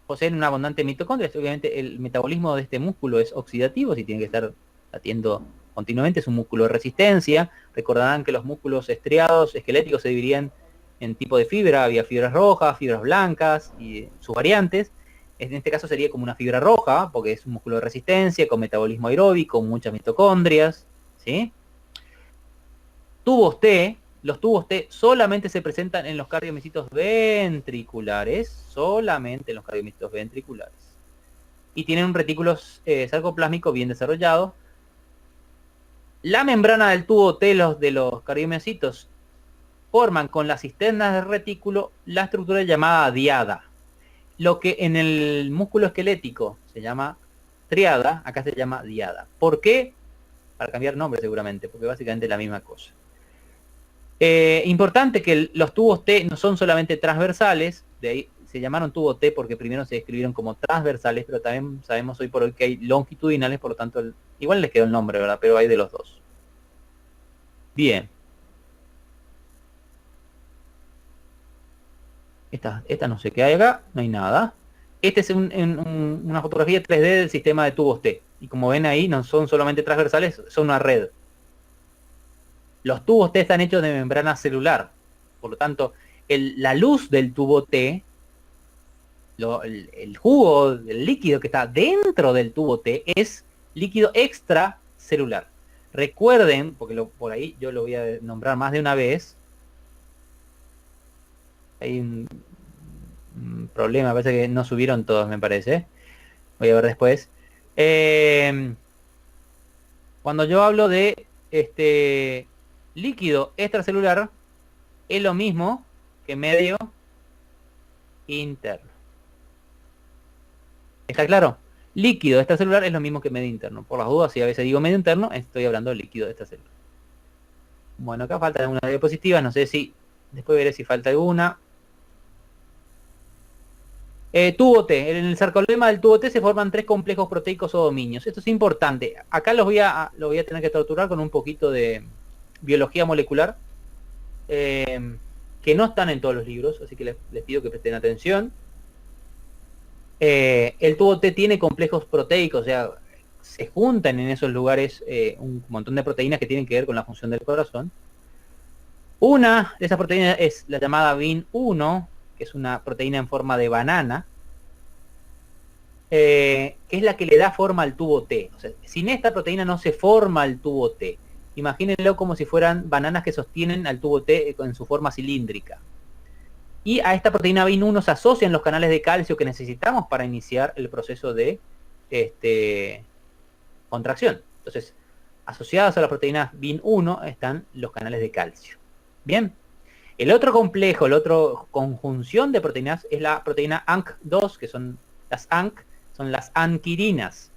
poseen una abundante mitocondria. Obviamente el metabolismo de este músculo es oxidativo, si tiene que estar latiendo continuamente, es un músculo de resistencia. Recordarán que los músculos estriados esqueléticos se dividían en tipo de fibra, había fibras rojas, fibras blancas y sus variantes. En este caso sería como una fibra roja, porque es un músculo de resistencia, con metabolismo aeróbico, muchas mitocondrias, ¿sí? Tubos T. Los tubos T solamente se presentan en los cardiomiocitos ventriculares, solamente en los cardiomiocitos ventriculares. Y tienen un retículo sarcoplásmico bien desarrollado. La membrana del tubo T de los cardiomiocitos forman con las cisternas del retículo la estructura llamada diada. Lo que en el músculo esquelético se llama triada, acá se llama diada. ¿Por qué? Para cambiar nombre seguramente, porque básicamente es la misma cosa. Importante que los tubos T no son solamente transversales, de ahí se llamaron tubo T porque primero se describieron como transversales, pero también sabemos hoy por hoy que hay longitudinales, por lo tanto, igual les quedó el nombre, ¿verdad? Pero hay de los dos. Bien. Esta no sé qué hay acá, no hay nada. Este es una fotografía 3D del sistema de tubos T. Y como ven ahí, no son solamente transversales, son una red. Los tubos T están hechos de membrana celular. Por lo tanto, la luz del tubo T, el jugo, el líquido que está dentro del tubo T, es líquido extracelular. Recuerden, porque por ahí yo lo voy a nombrar más de una vez. Hay un problema, parece que no subieron todos, me parece. Voy a ver después. Cuando yo hablo de líquido extracelular, es lo mismo que medio interno. ¿Está claro? Líquido extracelular es lo mismo que medio interno. Por las dudas, si a veces digo medio interno, estoy hablando de líquido extracelular. Bueno, acá falta una diapositiva, no sé si Después veré si falta alguna. Tubo T. En el sarcolema del tubo T se forman 3 complejos proteicos o dominios. Esto es importante. Acá los voy a tener que torturar con un poquito de biología molecular. Que no están en todos los libros, así que les pido que presten atención. El tubo T tiene complejos proteicos, o sea, se juntan en esos lugares un montón de proteínas que tienen que ver con la función del corazón. Una de esas proteínas es la llamada BIN1, que es una proteína en forma de banana, que es la que le da forma al tubo T. O sea, sin esta proteína no se forma el tubo T. Imagínenlo como si fueran bananas que sostienen al tubo T en su forma cilíndrica. Y a esta proteína BIN1 se asocian los canales de calcio que necesitamos para iniciar el proceso de contracción. Entonces, asociados a la proteína BIN1 están los canales de calcio. Bien. El otro complejo, la otra conjunción de proteínas es la proteína ANC2, que son las ANC, son las anquirinas.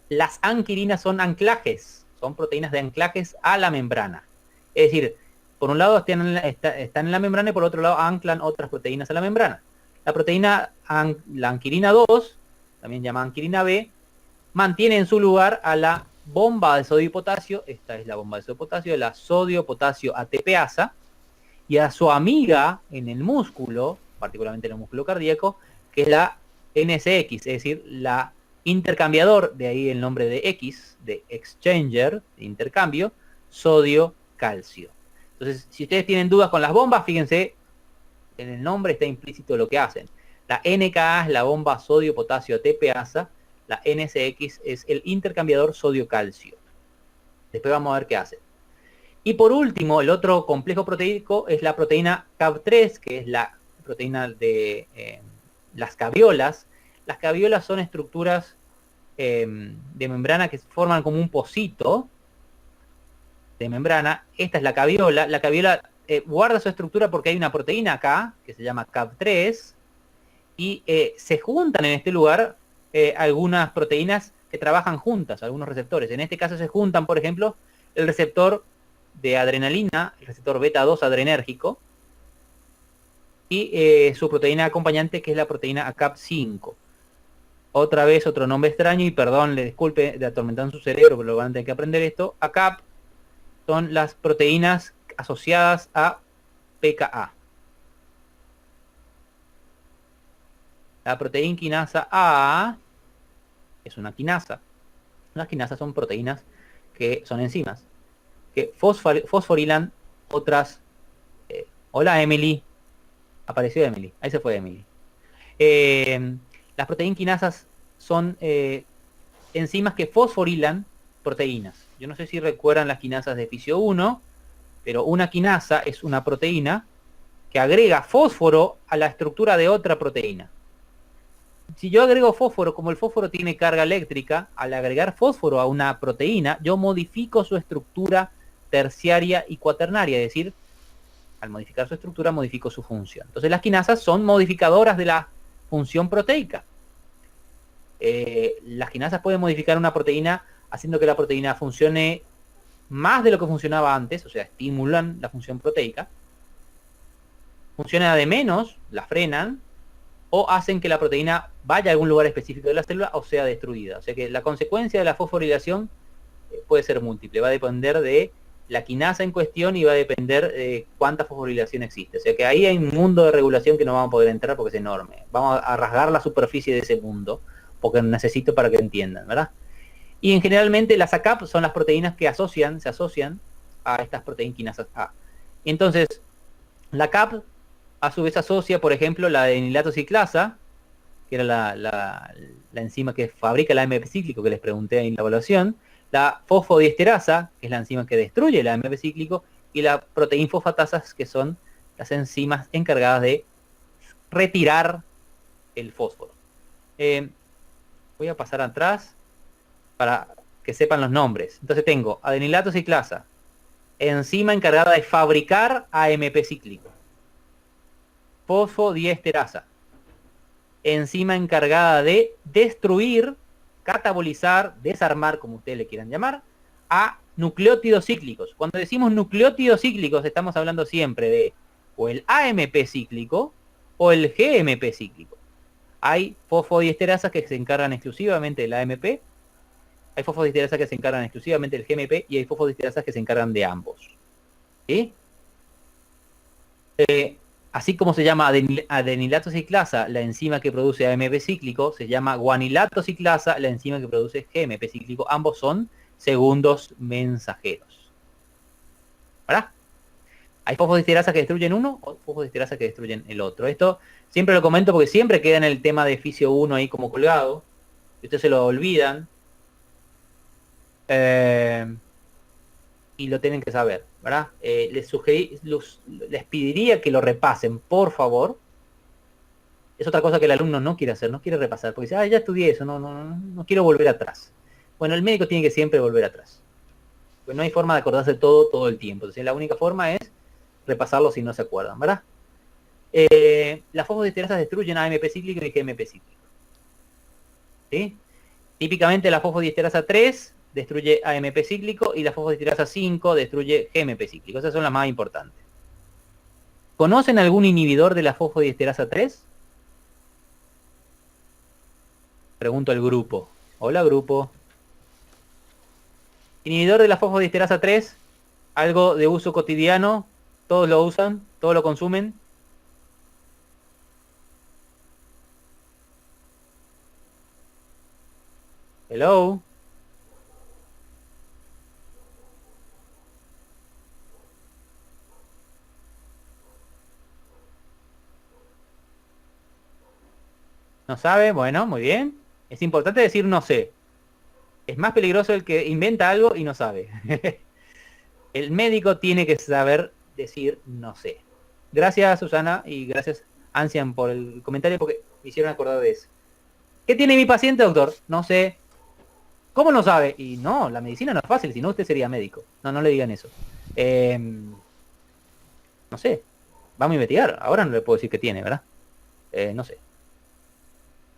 Las anquirinas son anclajes, son proteínas de anclajes a la membrana. Es decir, por un lado están en la membrana y por otro lado anclan otras proteínas a la membrana. La proteína, la anquirina 2, también llamada anquirina B, mantiene en su lugar a la bomba de sodio y potasio, esta es la bomba de sodio y potasio, la sodio-potasio ATPasa, y a su amiga en el músculo, particularmente en el músculo cardíaco, que es la NSX, es decir, la intercambiador, de ahí el nombre de X, de exchanger, de intercambio, sodio-calcio. Entonces, si ustedes tienen dudas con las bombas, fíjense, en el nombre está implícito lo que hacen. La NKA es la bomba sodio-potasio ATPasa, la NSX es el intercambiador sodio-calcio. Después vamos a ver qué hace. Y por último, el otro complejo proteico es la proteína CAV3, que es la proteína de las caviolas. Las caviolas son estructuras de membrana que forman como un pocito de membrana. Esta es la caviola. La caviola guarda su estructura porque hay una proteína acá, que se llama CAV3, y se juntan en este lugar algunas proteínas que trabajan juntas, algunos receptores. En este caso se juntan, por ejemplo, el receptor de adrenalina, el receptor beta 2 adrenérgico, y su proteína acompañante, que es la proteína ACAP5. Otra vez otro nombre extraño, y perdón, le disculpe de atormentar en su cerebro, pero lo van a tener que aprender esto. ACAP son las proteínas asociadas a PKA. La proteína quinasa A es una quinasa. Las quinasas son proteínas que son enzimas, que fosforilan otras. Hola Emily. Apareció Emily. Ahí se fue Emily. Las proteínas quinasas son enzimas que fosforilan proteínas. Yo no sé si recuerdan las quinasas de Fisio 1, pero una quinasa es una proteína que agrega fósforo a la estructura de otra proteína. Si yo agrego fósforo, como el fósforo tiene carga eléctrica, al agregar fósforo a una proteína, yo modifico su estructura terciaria y cuaternaria, es decir, al modificar su estructura, modifico su función. Entonces las quinasas son modificadoras de la función proteica. Las quinasas pueden modificar una proteína haciendo que la proteína funcione más de lo que funcionaba antes, o sea, estimulan la función proteica. Funciona de menos, la frenan, o hacen que la proteína vaya a algún lugar específico de la célula o sea destruida. O sea que la consecuencia de la fosforilación puede ser múltiple, va a depender de la quinasa en cuestión y va a depender de cuánta fosforilación existe. O sea que ahí hay un mundo de regulación que no vamos a poder entrar porque es enorme. Vamos a rasgar la superficie de ese mundo, porque necesito para que entiendan, ¿verdad? Y generalmente las ACAP son las proteínas que se asocian a estas proteínas quinasas A. Entonces, la CAP a su vez asocia, por ejemplo, la adenilato ciclasa, que era la enzima que fabrica el AMP cíclico que les pregunté en la evaluación, la fosfodiesterasa, que es la enzima que destruye el AMP cíclico, y la proteína fosfatasas, que son las enzimas encargadas de retirar el fósforo. Voy a pasar atrás para que sepan los nombres. Entonces tengo adenilato ciclasa, enzima encargada de fabricar AMP cíclico. Fosfodiesterasa, enzima encargada de destruir, catabolizar, desarmar, como ustedes le quieran llamar, a nucleótidos cíclicos. Cuando decimos nucleótidos cíclicos estamos hablando siempre de o el AMP cíclico o el GMP cíclico. Hay fosfodiesterasas que se encargan exclusivamente del AMP, hay fosfodiesterasas que se encargan exclusivamente del GMP y hay fosfodiesterasas que se encargan de ambos. ¿Sí? Así como se llama adenilato ciclasa, la enzima que produce AMP cíclico, se llama guanilato ciclasa, la enzima que produce GMP cíclico. Ambos son segundos mensajeros. ¿Verdad? Hay fosfodiesterasas que destruyen uno o fosfodiesterasas que destruyen el otro. Esto siempre lo comento porque siempre queda en el tema de fisio 1 ahí como colgado. Y ustedes se lo olvidan. Y lo tienen que saber, ¿verdad? Les pediría que lo repasen, por favor. Es otra cosa que el alumno no quiere hacer, no quiere repasar, porque dice, ya estudié eso, no quiero volver atrás. Bueno, el médico tiene que siempre volver atrás. Pues no hay forma de acordarse todo el tiempo. Entonces la única forma es repasarlo si no se acuerdan, ¿verdad? Las fosfodiesterasas destruyen AMP cíclico y GMP cíclico. ¿Sí? Típicamente la fosfodiesterasa 3 destruye AMP cíclico y la fosfodiesterasa 5 destruye GMP cíclico. Esas son las más importantes. ¿Conocen algún inhibidor de la fosfodiesterasa 3? Pregunto al grupo. Hola, grupo. Inhibidor de la fosfodiesterasa 3, algo de uso cotidiano, todos lo usan, todos lo consumen. Hello. ¿No sabe? Bueno, muy bien. Es importante decir no sé. Es más peligroso el que inventa algo y no sabe. El médico tiene que saber decir no sé. Gracias, Susana, y gracias, Ancian, por el comentario, porque me hicieron acordar de eso. ¿Qué tiene mi paciente, doctor? No sé. ¿Cómo no sabe? Y no, la medicina no es fácil, si no usted sería médico. No le digan eso. No sé. Vamos a investigar. Ahora no le puedo decir qué tiene, ¿verdad? No sé.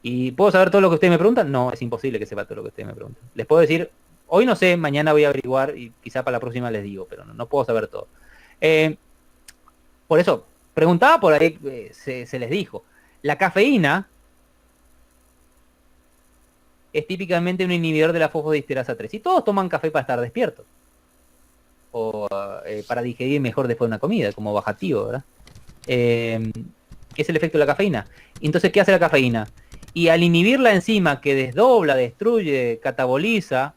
¿Y puedo saber todo lo que ustedes me preguntan? No, es imposible que sepa todo lo que ustedes me preguntan. Les puedo decir, hoy no sé, mañana voy a averiguar y quizá para la próxima les digo, pero no puedo saber todo. Por eso, preguntaba por ahí, se les dijo. La cafeína es típicamente un inhibidor de la fosfodiesterasa 3. Y todos toman café para estar despiertos. O para digerir mejor después de una comida, como bajativo, ¿verdad? Es el efecto de la cafeína. Entonces, ¿qué hace la cafeína? Y al inhibir la enzima que desdobla, destruye, cataboliza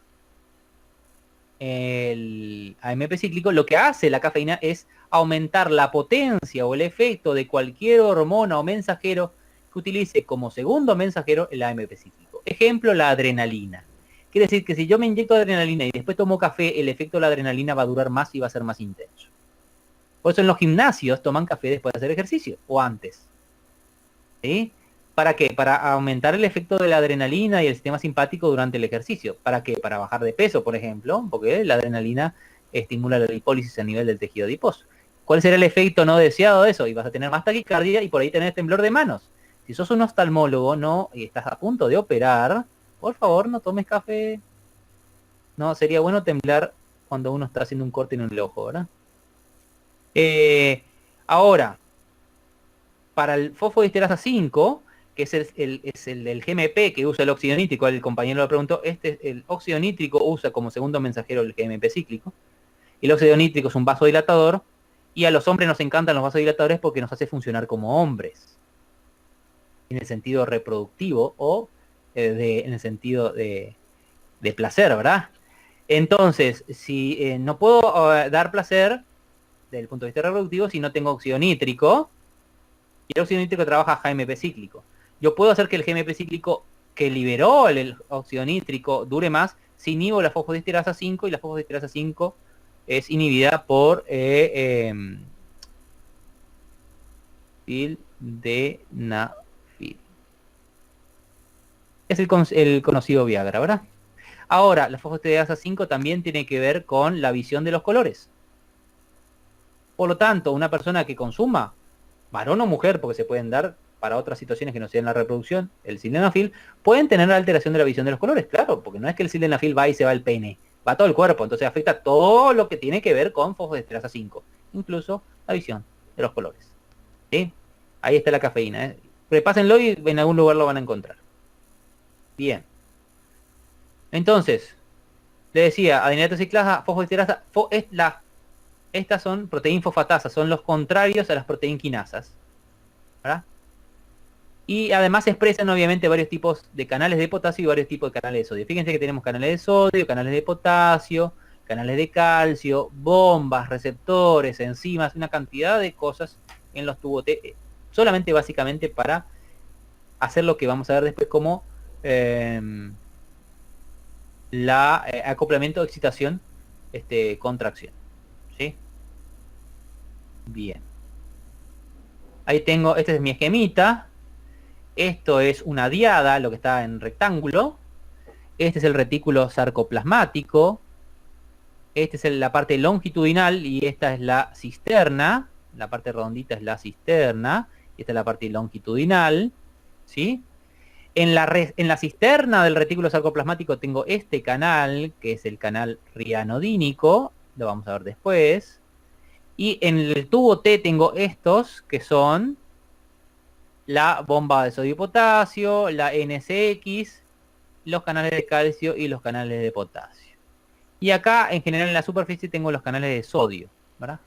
el AMP cíclico, lo que hace la cafeína es aumentar la potencia o el efecto de cualquier hormona o mensajero que utilice como segundo mensajero el AMP cíclico. Ejemplo, la adrenalina. Quiere decir que si yo me inyecto adrenalina y después tomo café, el efecto de la adrenalina va a durar más y va a ser más intenso. Por eso en los gimnasios toman café después de hacer ejercicio o antes. ¿Sí? ¿Para qué? Para aumentar el efecto de la adrenalina y el sistema simpático durante el ejercicio. ¿Para qué? Para bajar de peso, por ejemplo, porque la adrenalina estimula la lipólisis a nivel del tejido adiposo. ¿Cuál será el efecto no deseado de eso? Y vas a tener más taquicardia y por ahí tener temblor de manos. Si sos un oftalmólogo y estás a punto de operar, por favor no tomes café. No, sería bueno temblar cuando uno está haciendo un corte en el ojo, ¿verdad? Ahora, para el fosfodiesterasa 5, que es el del GMP que usa el óxido nítrico, el compañero lo preguntó, el óxido nítrico usa como segundo mensajero el GMP cíclico. El óxido nítrico es un vasodilatador y a los hombres nos encantan los vasodilatadores porque nos hace funcionar como hombres. En el sentido reproductivo o en el sentido de placer, ¿verdad? Entonces, si no puedo dar placer desde el punto de vista reproductivo si no tengo óxido nítrico, y el óxido nítrico trabaja GMP cíclico. Yo puedo hacer que el GMP cíclico que liberó el óxido nítrico dure más si inhibo la fosfodiesterasa 5 y la fosfodiesterasa 5 es inhibida por sildenafil. Es el conocido Viagra, ¿verdad? Ahora, la fosfodiesterasa 5 también tiene que ver con la visión de los colores. Por lo tanto, una persona que consuma, varón o mujer, porque se pueden dar para otras situaciones que no sean la reproducción, el sildenafil, pueden tener alteración de la visión de los colores, claro, porque no es que el sildenafil va y se va al pene, va a todo el cuerpo, entonces afecta todo lo que tiene que ver con fosfodiesterasa 5, incluso la visión de los colores. ¿Sí? Ahí está la cafeína. Repásenlo y en algún lugar lo van a encontrar. Bien. Entonces, le decía, adenilato ciclasa, fosfodiesterasa, estas son proteinfosfatasas, son los contrarios a las proteinquinasas. ¿Verdad? Y además se expresan obviamente varios tipos de canales de potasio y varios tipos de canales de sodio. Fíjense que tenemos canales de sodio, canales de potasio, canales de calcio, bombas, receptores, enzimas, una cantidad de cosas en los tubos T, solamente básicamente para hacer lo que vamos a ver después como acoplamiento, excitación, contracción. ¿Sí? Bien. Ahí tengo, este es mi esquemita. Esto es una diada, lo que está en rectángulo. Este es el retículo sarcoplasmático. Esta es la parte longitudinal y esta es la cisterna. La parte redondita es la cisterna. Y esta es la parte longitudinal. ¿Sí? En la cisterna del retículo sarcoplasmático tengo este canal, que es el canal rianodínico. Lo vamos a ver después. Y en el tubo T tengo estos, que son la bomba de sodio y potasio, la NSX, los canales de calcio y los canales de potasio. Y acá, en general, en la superficie tengo los canales de sodio, ¿verdad?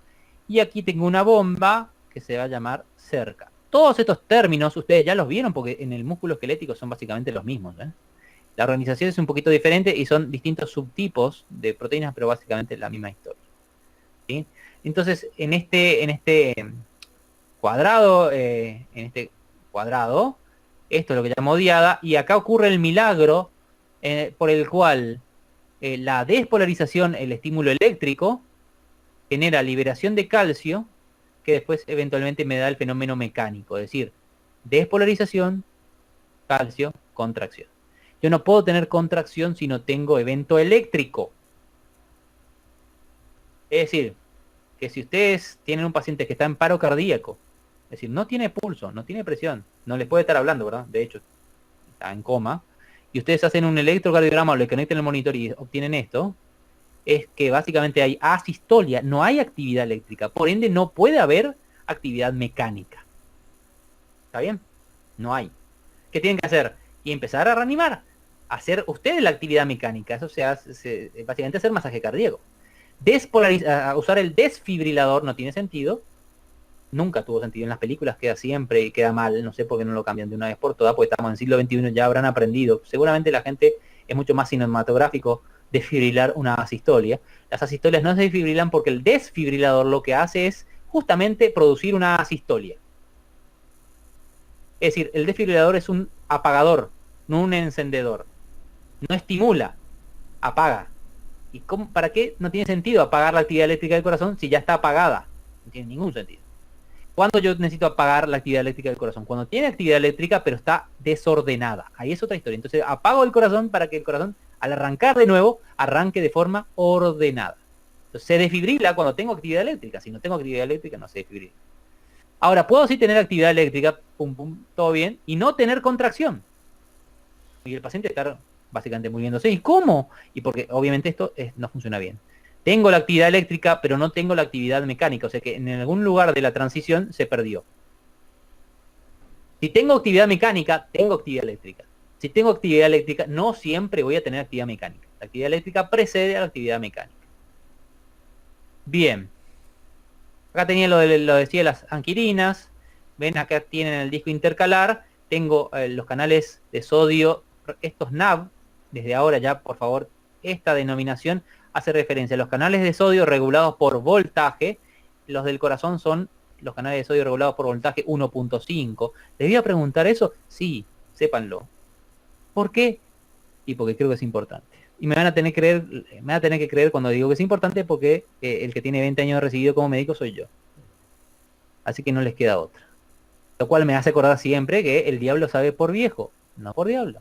Y aquí tengo una bomba que se va a llamar cerca. Todos estos términos ustedes ya los vieron porque en el músculo esquelético son básicamente los mismos, ¿eh? La organización es un poquito diferente y son distintos subtipos de proteínas, pero básicamente la misma historia. ¿Sí? Entonces, en este cuadrado, esto es lo que llamo diada, y acá ocurre el milagro por el cual la despolarización, el estímulo eléctrico, genera liberación de calcio, que después eventualmente me da el fenómeno mecánico, es decir, despolarización, calcio, contracción. Yo no puedo tener contracción si no tengo evento eléctrico. Es decir, que si ustedes tienen un paciente que está en paro cardíaco, es decir, no tiene pulso, no tiene presión, no les puede estar hablando, ¿verdad? De hecho, está en coma, y ustedes hacen un electrocardiograma o le conectan el monitor y obtienen esto, es que básicamente hay asistolia, no hay actividad eléctrica, por ende no puede haber actividad mecánica. ¿Está bien? No hay. ¿Qué tienen que hacer? Y empezar a reanimar, hacer ustedes la actividad mecánica, eso se hace, básicamente hacer masaje cardíaco. Usar el desfibrilador no tiene sentido, nunca tuvo sentido en las películas, queda siempre y queda mal, no sé por qué no lo cambian de una vez por todas, porque estamos en el siglo XXI, ya habrán aprendido, seguramente la gente es mucho más cinematográfico desfibrilar una asistolia. Las asistolias no se desfibrilan porque el desfibrilador lo que hace es justamente producir una asistolia. Es decir, el desfibrilador es un apagador, no un encendedor. No estimula, apaga. ¿Y para qué no tiene sentido apagar la actividad eléctrica del corazón si ya está apagada? No tiene ningún sentido. ¿Cuándo yo necesito apagar la actividad eléctrica del corazón? Cuando tiene actividad eléctrica pero está desordenada. Ahí es otra historia. Entonces apago el corazón para que el corazón al arrancar de nuevo arranque de forma ordenada. Entonces se desfibrila cuando tengo actividad eléctrica. Si no tengo actividad eléctrica no se desfibrila. Ahora, puedo sí tener actividad eléctrica, pum pum, todo bien, y no tener contracción. Y el paciente estar básicamente muriéndose. ¿Y cómo? Y porque obviamente esto no funciona bien. Tengo la actividad eléctrica, pero no tengo la actividad mecánica. O sea que en algún lugar de la transición se perdió. Si tengo actividad mecánica, tengo actividad eléctrica. Si tengo actividad eléctrica, no siempre voy a tener actividad mecánica. La actividad eléctrica precede a la actividad mecánica. Bien. Acá tenía lo decía las anquirinas. Ven, acá tienen el disco intercalar. Tengo los canales de sodio, estos NAV. Desde ahora ya, por favor, esta denominación hace referencia a los canales de sodio regulados por voltaje. Los del corazón son los canales de sodio regulados por voltaje 1.5. ¿Les voy a preguntar eso? Sí, sépanlo. ¿Por qué? Y porque creo que es importante. Y me van a tener que creer cuando digo que es importante porque el que tiene 20 años de recibido como médico soy yo. Así que no les queda otra. Lo cual me hace acordar siempre que el diablo sabe por viejo, no por diablo.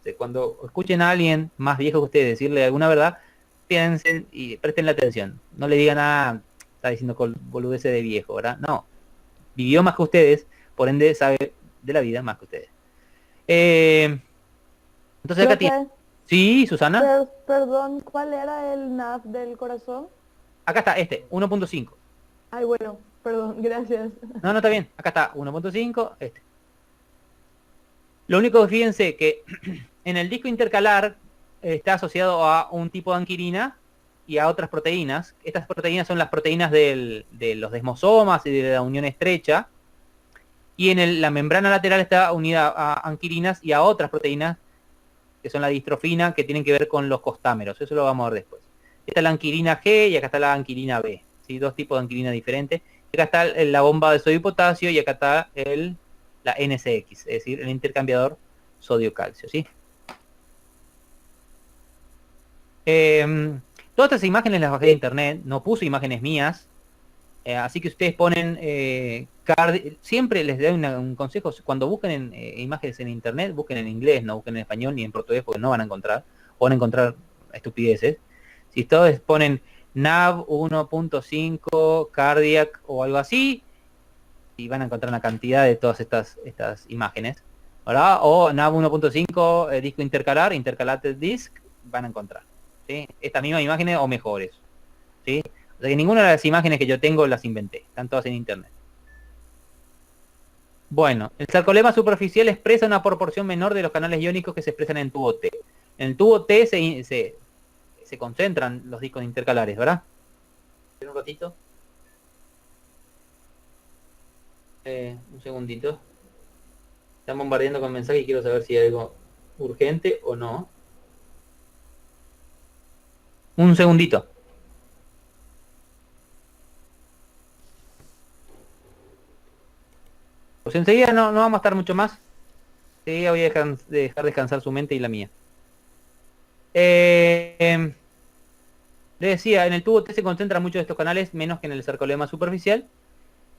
O sea, cuando escuchen a alguien más viejo que ustedes decirle alguna verdad, piensen y presten la atención. No le digan nada, está diciendo boludeces de viejo, ¿verdad? No. Vivió más que ustedes, por ende sabe de la vida más que ustedes. Entonces acá tiene... Sí, Susana. Perdón, ¿cuál era el NAF del corazón? Acá está, 1.5. Ay, bueno, perdón, gracias. No, no está bien. Acá está, 1.5, Lo único que fíjense que en el disco intercalar está asociado a un tipo de anquilina y a otras proteínas. Estas proteínas son las proteínas de los desmosomas y de la unión estrecha. Y en la membrana lateral está unida a anquilinas y a otras proteínas, que son la distrofina, que tienen que ver con los costámeros. Eso lo vamos a ver después. Esta es la anquilina G y acá está la anquilina B. ¿Sí? Dos tipos de anquilina diferentes. Acá está la bomba de sodio y potasio y acá está la NCX, es decir, el intercambiador sodio-calcio. ¿Sí? Todas estas imágenes las bajé de internet, no puse imágenes mías. Así que ustedes ponen, siempre les doy un consejo, cuando busquen imágenes en internet, busquen en inglés, no busquen en español ni en portugués porque no van a encontrar, o van a encontrar estupideces. Si todos ponen NAV 1.5 cardiac o algo así, y van a encontrar una cantidad de todas estas imágenes, ¿verdad? O NAV 1.5 disco intercalar, intercalated disc, van a encontrar, ¿sí? Estas mismas imágenes o mejores, ¿sí? O sea que ninguna de las imágenes que yo tengo las inventé, están todas en internet. Bueno, el sarcolema superficial expresa una proporción menor de los canales iónicos que se expresan en tubo T. En el tubo T se concentran los discos intercalares, ¿verdad? Un ratito. Un segundito. Están bombardeando con mensajes y quiero saber si hay algo urgente o no. Un segundito. Pues enseguida no vamos a estar mucho más. Enseguida voy a dejar descansar su mente y la mía. Le decía, en el tubo T se concentran muchos de estos canales, menos que en el sarcolema superficial.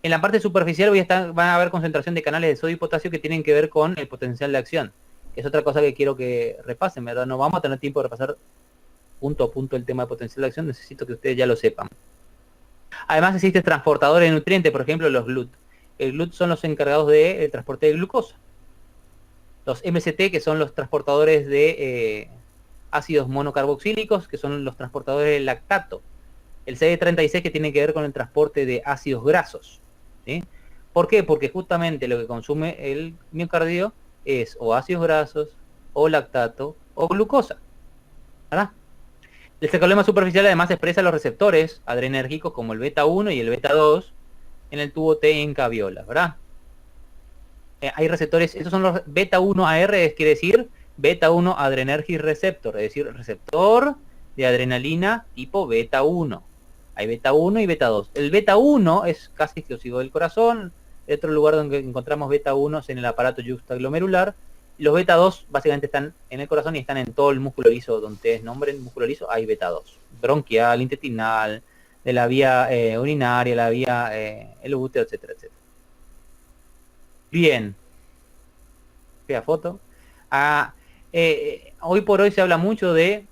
En la parte superficial van a haber concentración de canales de sodio y potasio que tienen que ver con el potencial de acción. Que es otra cosa que quiero que repasen, ¿verdad? No vamos a tener tiempo de repasar punto a punto el tema de potencial de acción, necesito que ustedes ya lo sepan. Además existen transportadores de nutrientes, por ejemplo los GLUT. El GLUT son los encargados del transporte de glucosa. Los MCT, que son los transportadores de ácidos monocarboxílicos, que son los transportadores del lactato. El CD36, que tiene que ver con el transporte de ácidos grasos. ¿Sí? ¿Por qué? Porque justamente lo que consume el miocardio es o ácidos grasos, o lactato, o glucosa. ¿Verdad? El sarcolema superficial además expresa los receptores adrenérgicos como el beta 1 y el beta 2 en el tubo T en caviolas, ¿verdad? Hay receptores, esos son los beta 1 AR, quiere decir beta 1 adrenergic receptor, es decir, receptor de adrenalina tipo beta 1. Hay beta 1 y beta 2. El beta 1 es casi exclusivo del corazón. El otro lugar donde encontramos beta 1 es en el aparato yuxtaglomerular. Los beta 2 básicamente están en el corazón y están en todo el músculo liso, donde ustedes nombren músculo liso, hay beta 2. Bronquial, intestinal, de la vía urinaria, la vía el útero, etcétera, etcétera. Bien. Vea foto. Hoy por hoy se habla mucho de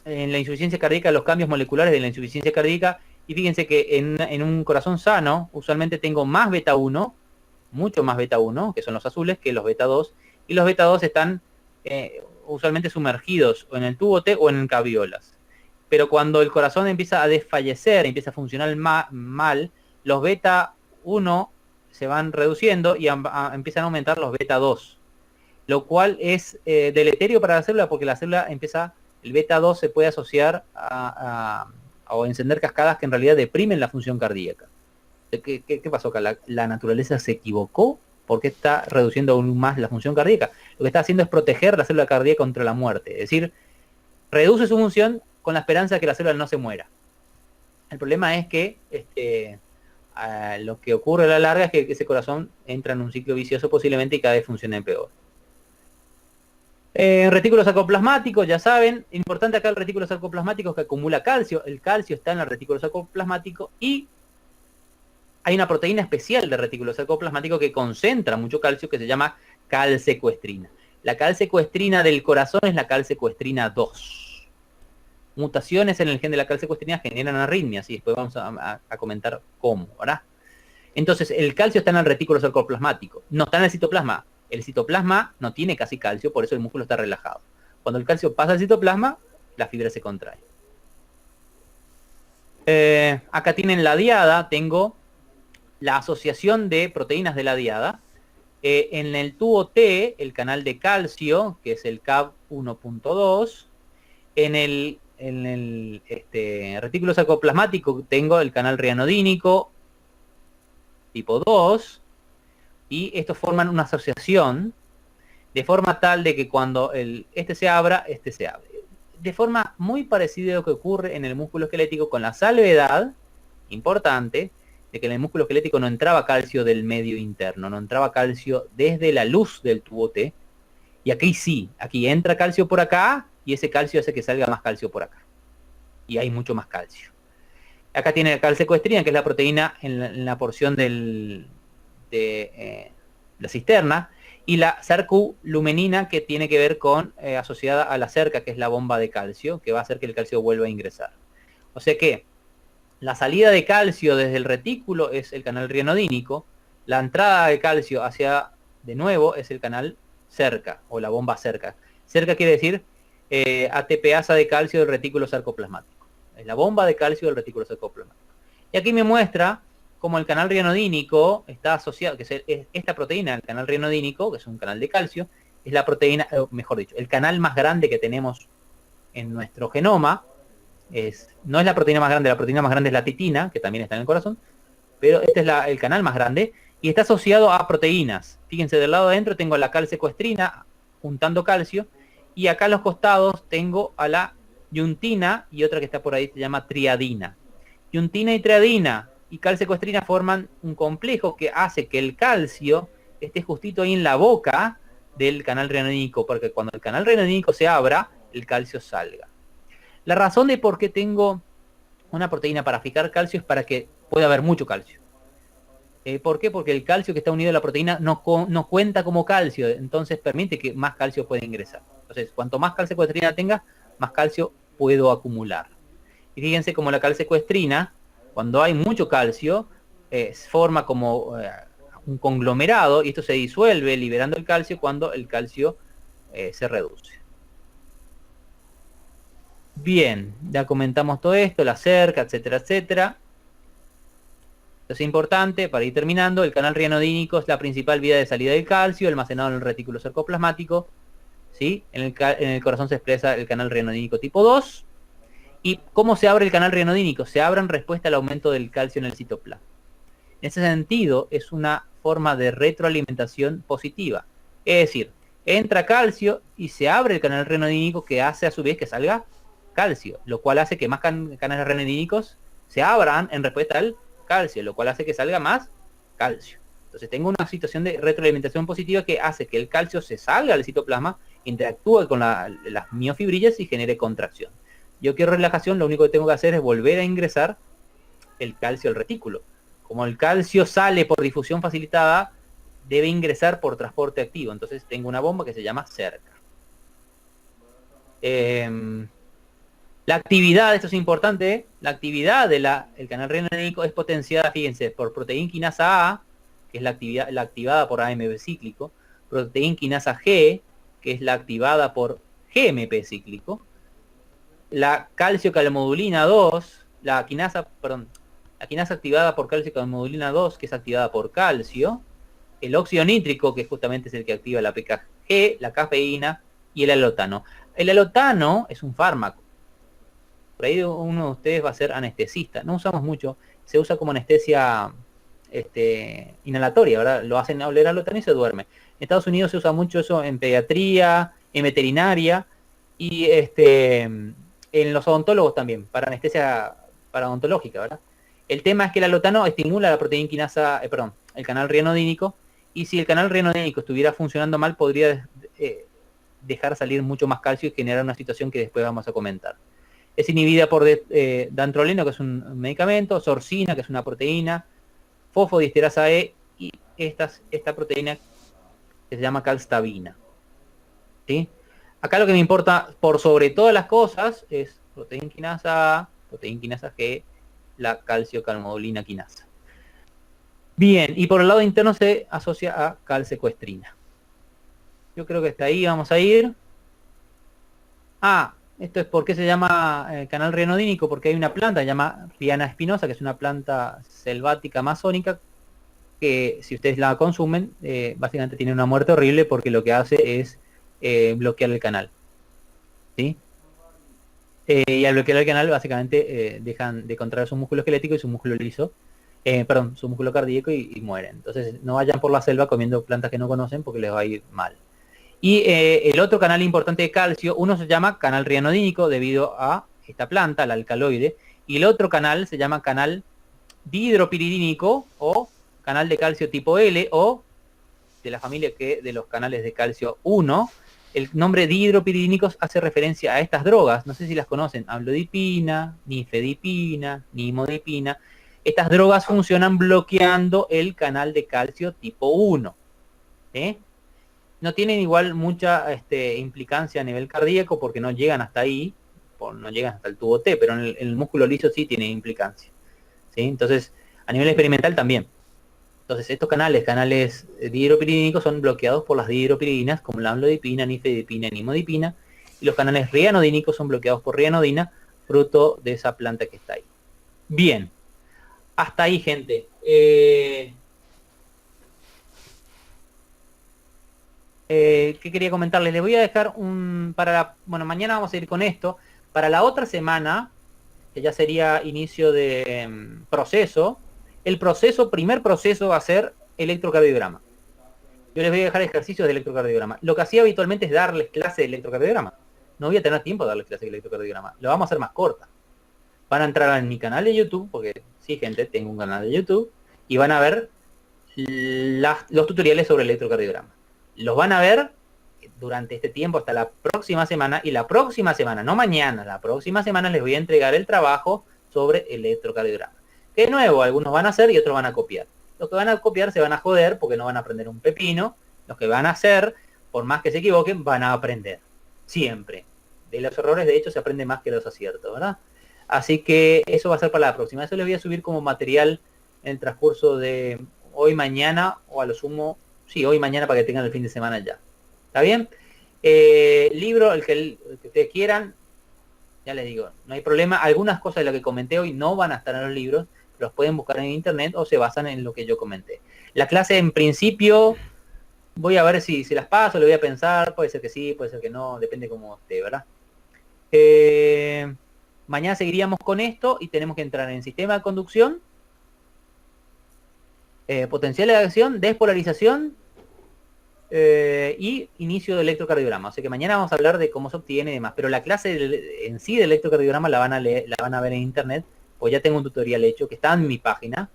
en la insuficiencia cardíaca, los cambios moleculares de la insuficiencia cardíaca, y fíjense que en un corazón sano usualmente tengo más beta 1, mucho más beta 1, que son los azules, que los beta 2, y los beta 2 están usualmente sumergidos o en el tubo T o en caviolas. Pero cuando el corazón empieza a desfallecer, empieza a funcionar mal, los beta 1 se van reduciendo y empiezan a aumentar los beta 2, lo cual es deleterio para la célula porque la célula empieza, el beta 2 se puede asociar a encender cascadas que en realidad deprimen la función cardíaca. ¿Qué pasó acá? ¿La naturaleza se equivocó? ¿Por qué está reduciendo aún más la función cardíaca? Lo que está haciendo es proteger la célula cardíaca contra la muerte. Es decir, reduce su función con la esperanza de que la célula no se muera. El problema es que lo que ocurre a la larga es que ese corazón entra en un ciclo vicioso posiblemente y cada vez funcione peor. Retículo sarcoplasmático, ya saben, importante acá el retículo sarcoplasmático es que acumula calcio. El calcio está en el retículo sarcoplasmático y hay una proteína especial de retículo sarcoplasmático que concentra mucho calcio que se llama calsecuestrina. La calsecuestrina del corazón es la calsecuestrina 2. Mutaciones en el gen de la calsecuestrina generan arritmias y después vamos a comentar cómo, ¿verdad? Entonces, el calcio está en el retículo sarcoplasmático, no está en el citoplasma. El citoplasma no tiene casi calcio, por eso el músculo está relajado. Cuando el calcio pasa al citoplasma, la fibra se contrae. Acá tienen la diada, tengo la asociación de proteínas de la diada. En el tubo T, el canal de calcio, que es el CAV 1.2. En el retículo sarcoplasmático tengo el canal rianodínico tipo 2. Y estos forman una asociación de forma tal de que cuando este se abra, este se abre. De forma muy parecida a lo que ocurre en el músculo esquelético, con la salvedad importante de que en el músculo esquelético no entraba calcio del medio interno, no entraba calcio desde la luz del tubo T. Y aquí sí, aquí entra calcio por acá y ese calcio hace que salga más calcio por acá. Y hay mucho más calcio. Acá tiene la calcecoestrina, que es la proteína en la porción de la cisterna, y la sarcolumenina, que tiene que ver con asociada a la cerca, que es la bomba de calcio, que va a hacer que el calcio vuelva a ingresar. O sea que la salida de calcio desde el retículo es el canal rianodínico, la entrada de calcio hacia, de nuevo, es el canal cerca, o la bomba cerca. Cerca quiere decir ATPasa de calcio del retículo sarcoplasmático. Es la bomba de calcio del retículo sarcoplasmático. Y aquí me muestra como el canal rianodínico está asociado, que es esta proteína, el canal rianodínico, que es un canal de calcio, es la proteína, mejor dicho, el canal más grande que tenemos en nuestro genoma. No es la proteína más grande, la proteína más grande es la titina, que también está en el corazón, pero este es el canal más grande, y está asociado a proteínas. Fíjense, del lado de adentro tengo la calcecoestrina juntando calcio, y acá a los costados tengo a la yuntina, y otra que está por ahí se llama triadina. Yuntina y triadina y calcecoestrina forman un complejo que hace que el calcio esté justito ahí en la boca del canal rianodínico, porque cuando el canal rianodínico se abra, el calcio salga. La razón de por qué tengo una proteína para fijar calcio es para que pueda haber mucho calcio. ¿Por qué? Porque el calcio que está unido a la proteína no cuenta como calcio, entonces permite que más calcio pueda ingresar. Entonces, cuanto más calcecoestrina tenga, más calcio puedo acumular. Y fíjense como la calcecoestrina, cuando hay mucho calcio, forma como un conglomerado, y esto se disuelve liberando el calcio cuando el calcio se reduce. Bien, ya comentamos todo esto, la cerca, etcétera, etcétera. Es importante, para ir terminando, el canal rianodínico es la principal vía de salida del calcio, almacenado en el retículo sarcoplasmático. ¿Sí? En el corazón se expresa el canal rianodínico tipo 2. ¿Y cómo se abre el canal rianodínico? Se abre en respuesta al aumento del calcio en el citoplasma. En ese sentido, es una forma de retroalimentación positiva. Es decir, entra calcio y se abre el canal rianodínico, que hace a su vez que salga calcio, lo cual hace que más canales rianodínicos se abran en respuesta al calcio, lo cual hace que salga más calcio. Entonces tengo una situación de retroalimentación positiva que hace que el calcio se salga del citoplasma, interactúe con las miofibrillas y genere contracción. Yo quiero relajación, lo único que tengo que hacer es volver a ingresar el calcio al retículo. Como el calcio sale por difusión facilitada, debe ingresar por transporte activo. Entonces tengo una bomba que se llama cerca. La actividad, esto es importante, la actividad del canal rianodínico es potenciada, fíjense, por proteína quinasa A, que es la activada por AMP cíclico, proteína quinasa G, que es la activada por GMP cíclico, la calcio-calmodulina 2, la quinasa activada por calcio-calmodulina 2, que es activada por calcio, el óxido nítrico, que justamente es el que activa la PKG, la cafeína y el alotano. El alotano es un fármaco. Por ahí uno de ustedes va a ser anestesista. No usamos mucho, se usa como anestesia inhalatoria, ¿verdad? Lo hacen oler alotano y se duerme. En Estados Unidos se usa mucho eso en pediatría, en veterinaria y en los odontólogos también, para anestesia odontológica, ¿verdad? El tema es que el alotano estimula la proteína quinasa, el canal rianodínico, y si el canal rianodínico estuviera funcionando mal, podría dejar salir mucho más calcio y generar una situación que después vamos a comentar. Es inhibida por dantroleno, que es un medicamento, sorcina, que es una proteína, fosfodiesterasa E, y esta proteína que se llama calstabina. ¿Sí? Acá lo que me importa por sobre todas las cosas es proteína quinasa A, proteína quinasa G, la calcio-calmodulina quinasa. Bien, y por el lado interno se asocia a calcecoestrina. Yo creo que hasta ahí vamos a ir. Esto es por qué se llama canal rianodínico, porque hay una planta que se llama Riana espinosa, que es una planta selvática amazónica, que si ustedes la consumen, básicamente tiene una muerte horrible porque lo que hace es bloquear el canal. ¿Sí? Y al bloquear el canal, básicamente dejan de contraer su músculo esquelético y su músculo liso, su músculo cardíaco y mueren. Entonces no vayan por la selva comiendo plantas que no conocen porque les va a ir mal. Y el otro canal importante de calcio, uno se llama canal rianodínico debido a esta planta, el alcaloide, y el otro canal se llama canal dihidropiridínico o canal de calcio tipo L, o de la familia de los canales de calcio 1. El nombre dihidropiridínicos hace referencia a estas drogas, no sé si las conocen, amlodipina, nifedipina, nimodipina. Estas drogas funcionan bloqueando el canal de calcio tipo 1. No tienen igual mucha implicancia a nivel cardíaco porque no llegan hasta ahí, no llegan hasta el tubo T, pero en el músculo liso sí tiene implicancia. ¿Sí? Entonces, a nivel experimental también. Entonces, estos canales dihidropiridínicos son bloqueados por las dihidropiridinas, como la amlodipina, nifedipina, nimodipina, y los canales rianodínicos son bloqueados por rianodina, fruto de esa planta que está ahí. Bien, hasta ahí, gente. ¿Qué quería comentarles? Les voy a dejar mañana vamos a ir con esto. Para la otra semana, que ya sería inicio de proceso, primer proceso va a ser electrocardiograma. Yo les voy a dejar ejercicios de electrocardiograma. Lo que hacía habitualmente es darles clase de electrocardiograma. No voy a tener tiempo de darles clase de electrocardiograma. Lo vamos a hacer más corta. Van a entrar en mi canal de YouTube, porque sí, gente, tengo un canal de YouTube, y van a ver los tutoriales sobre electrocardiograma. Los van a ver durante este tiempo hasta la próxima semana, y la próxima semana, no mañana, la próxima semana les voy a entregar el trabajo sobre electrocardiograma. Que de nuevo, algunos van a hacer y otros van a copiar. Los que van a copiar se van a joder porque no van a aprender un pepino. Los que van a hacer, por más que se equivoquen, van a aprender. Siempre. De los errores, de hecho, se aprende más que los aciertos, ¿verdad? Así que eso va a ser para la próxima. Eso les voy a subir como material en el transcurso de hoy, mañana, o a lo sumo, sí, hoy, mañana, para que tengan el fin de semana ya. ¿Está bien? Libro, el que ustedes quieran, ya les digo, no hay problema. Algunas cosas de lo que comenté hoy no van a estar en los libros, los pueden buscar en internet o se basan en lo que yo comenté. La clase, en principio, voy a ver si las paso, le voy a pensar, puede ser que sí, puede ser que no, depende cómo esté, ¿verdad? Mañana seguiríamos con esto y tenemos que entrar en sistema de conducción, potencial de acción, despolarización y inicio de electrocardiograma. O sea que mañana vamos a hablar de cómo se obtiene y demás, pero la clase en sí de electrocardiograma la van a ver en internet, pues ya tengo un tutorial hecho que está en mi página,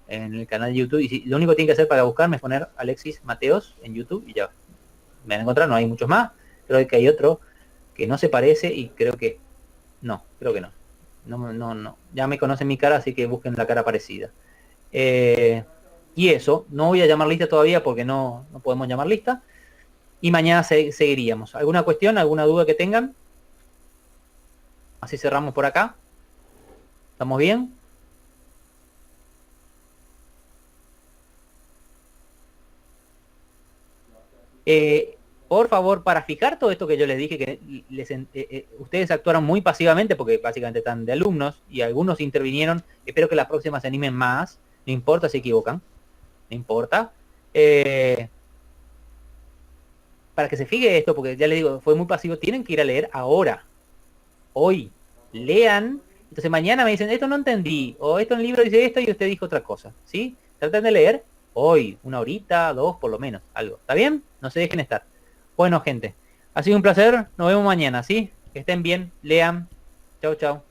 en el canal de YouTube, y lo único que tienen que hacer para buscarme es poner Alexis Mateos en YouTube y ya me van a encontrar. No hay muchos más, creo que hay otro que no se parece y creo que no. No, ya me conocen mi cara, así que busquen la cara parecida. Y eso, no voy a llamar lista todavía porque no podemos llamar lista. Y mañana seguiríamos. ¿Alguna cuestión, alguna duda que tengan? Así cerramos por acá. ¿Estamos bien? Por favor, para fijar todo esto que yo les dije, que ustedes actuaron muy pasivamente porque básicamente están de alumnos y algunos intervinieron. Espero que las próximas se animen más. No importa si equivocan. No importa. Para que se fije esto, porque ya les digo, fue muy pasivo, tienen que ir a leer ahora. Hoy. Lean. Entonces mañana me dicen, esto no entendí. O esto en el libro dice esto y usted dijo otra cosa. ¿Sí? Traten de leer hoy. 1 horita, 2 por lo menos. Algo. ¿Está bien? No se dejen estar. Bueno, gente. Ha sido un placer. Nos vemos mañana, ¿sí? Que estén bien. Lean. Chau, chau.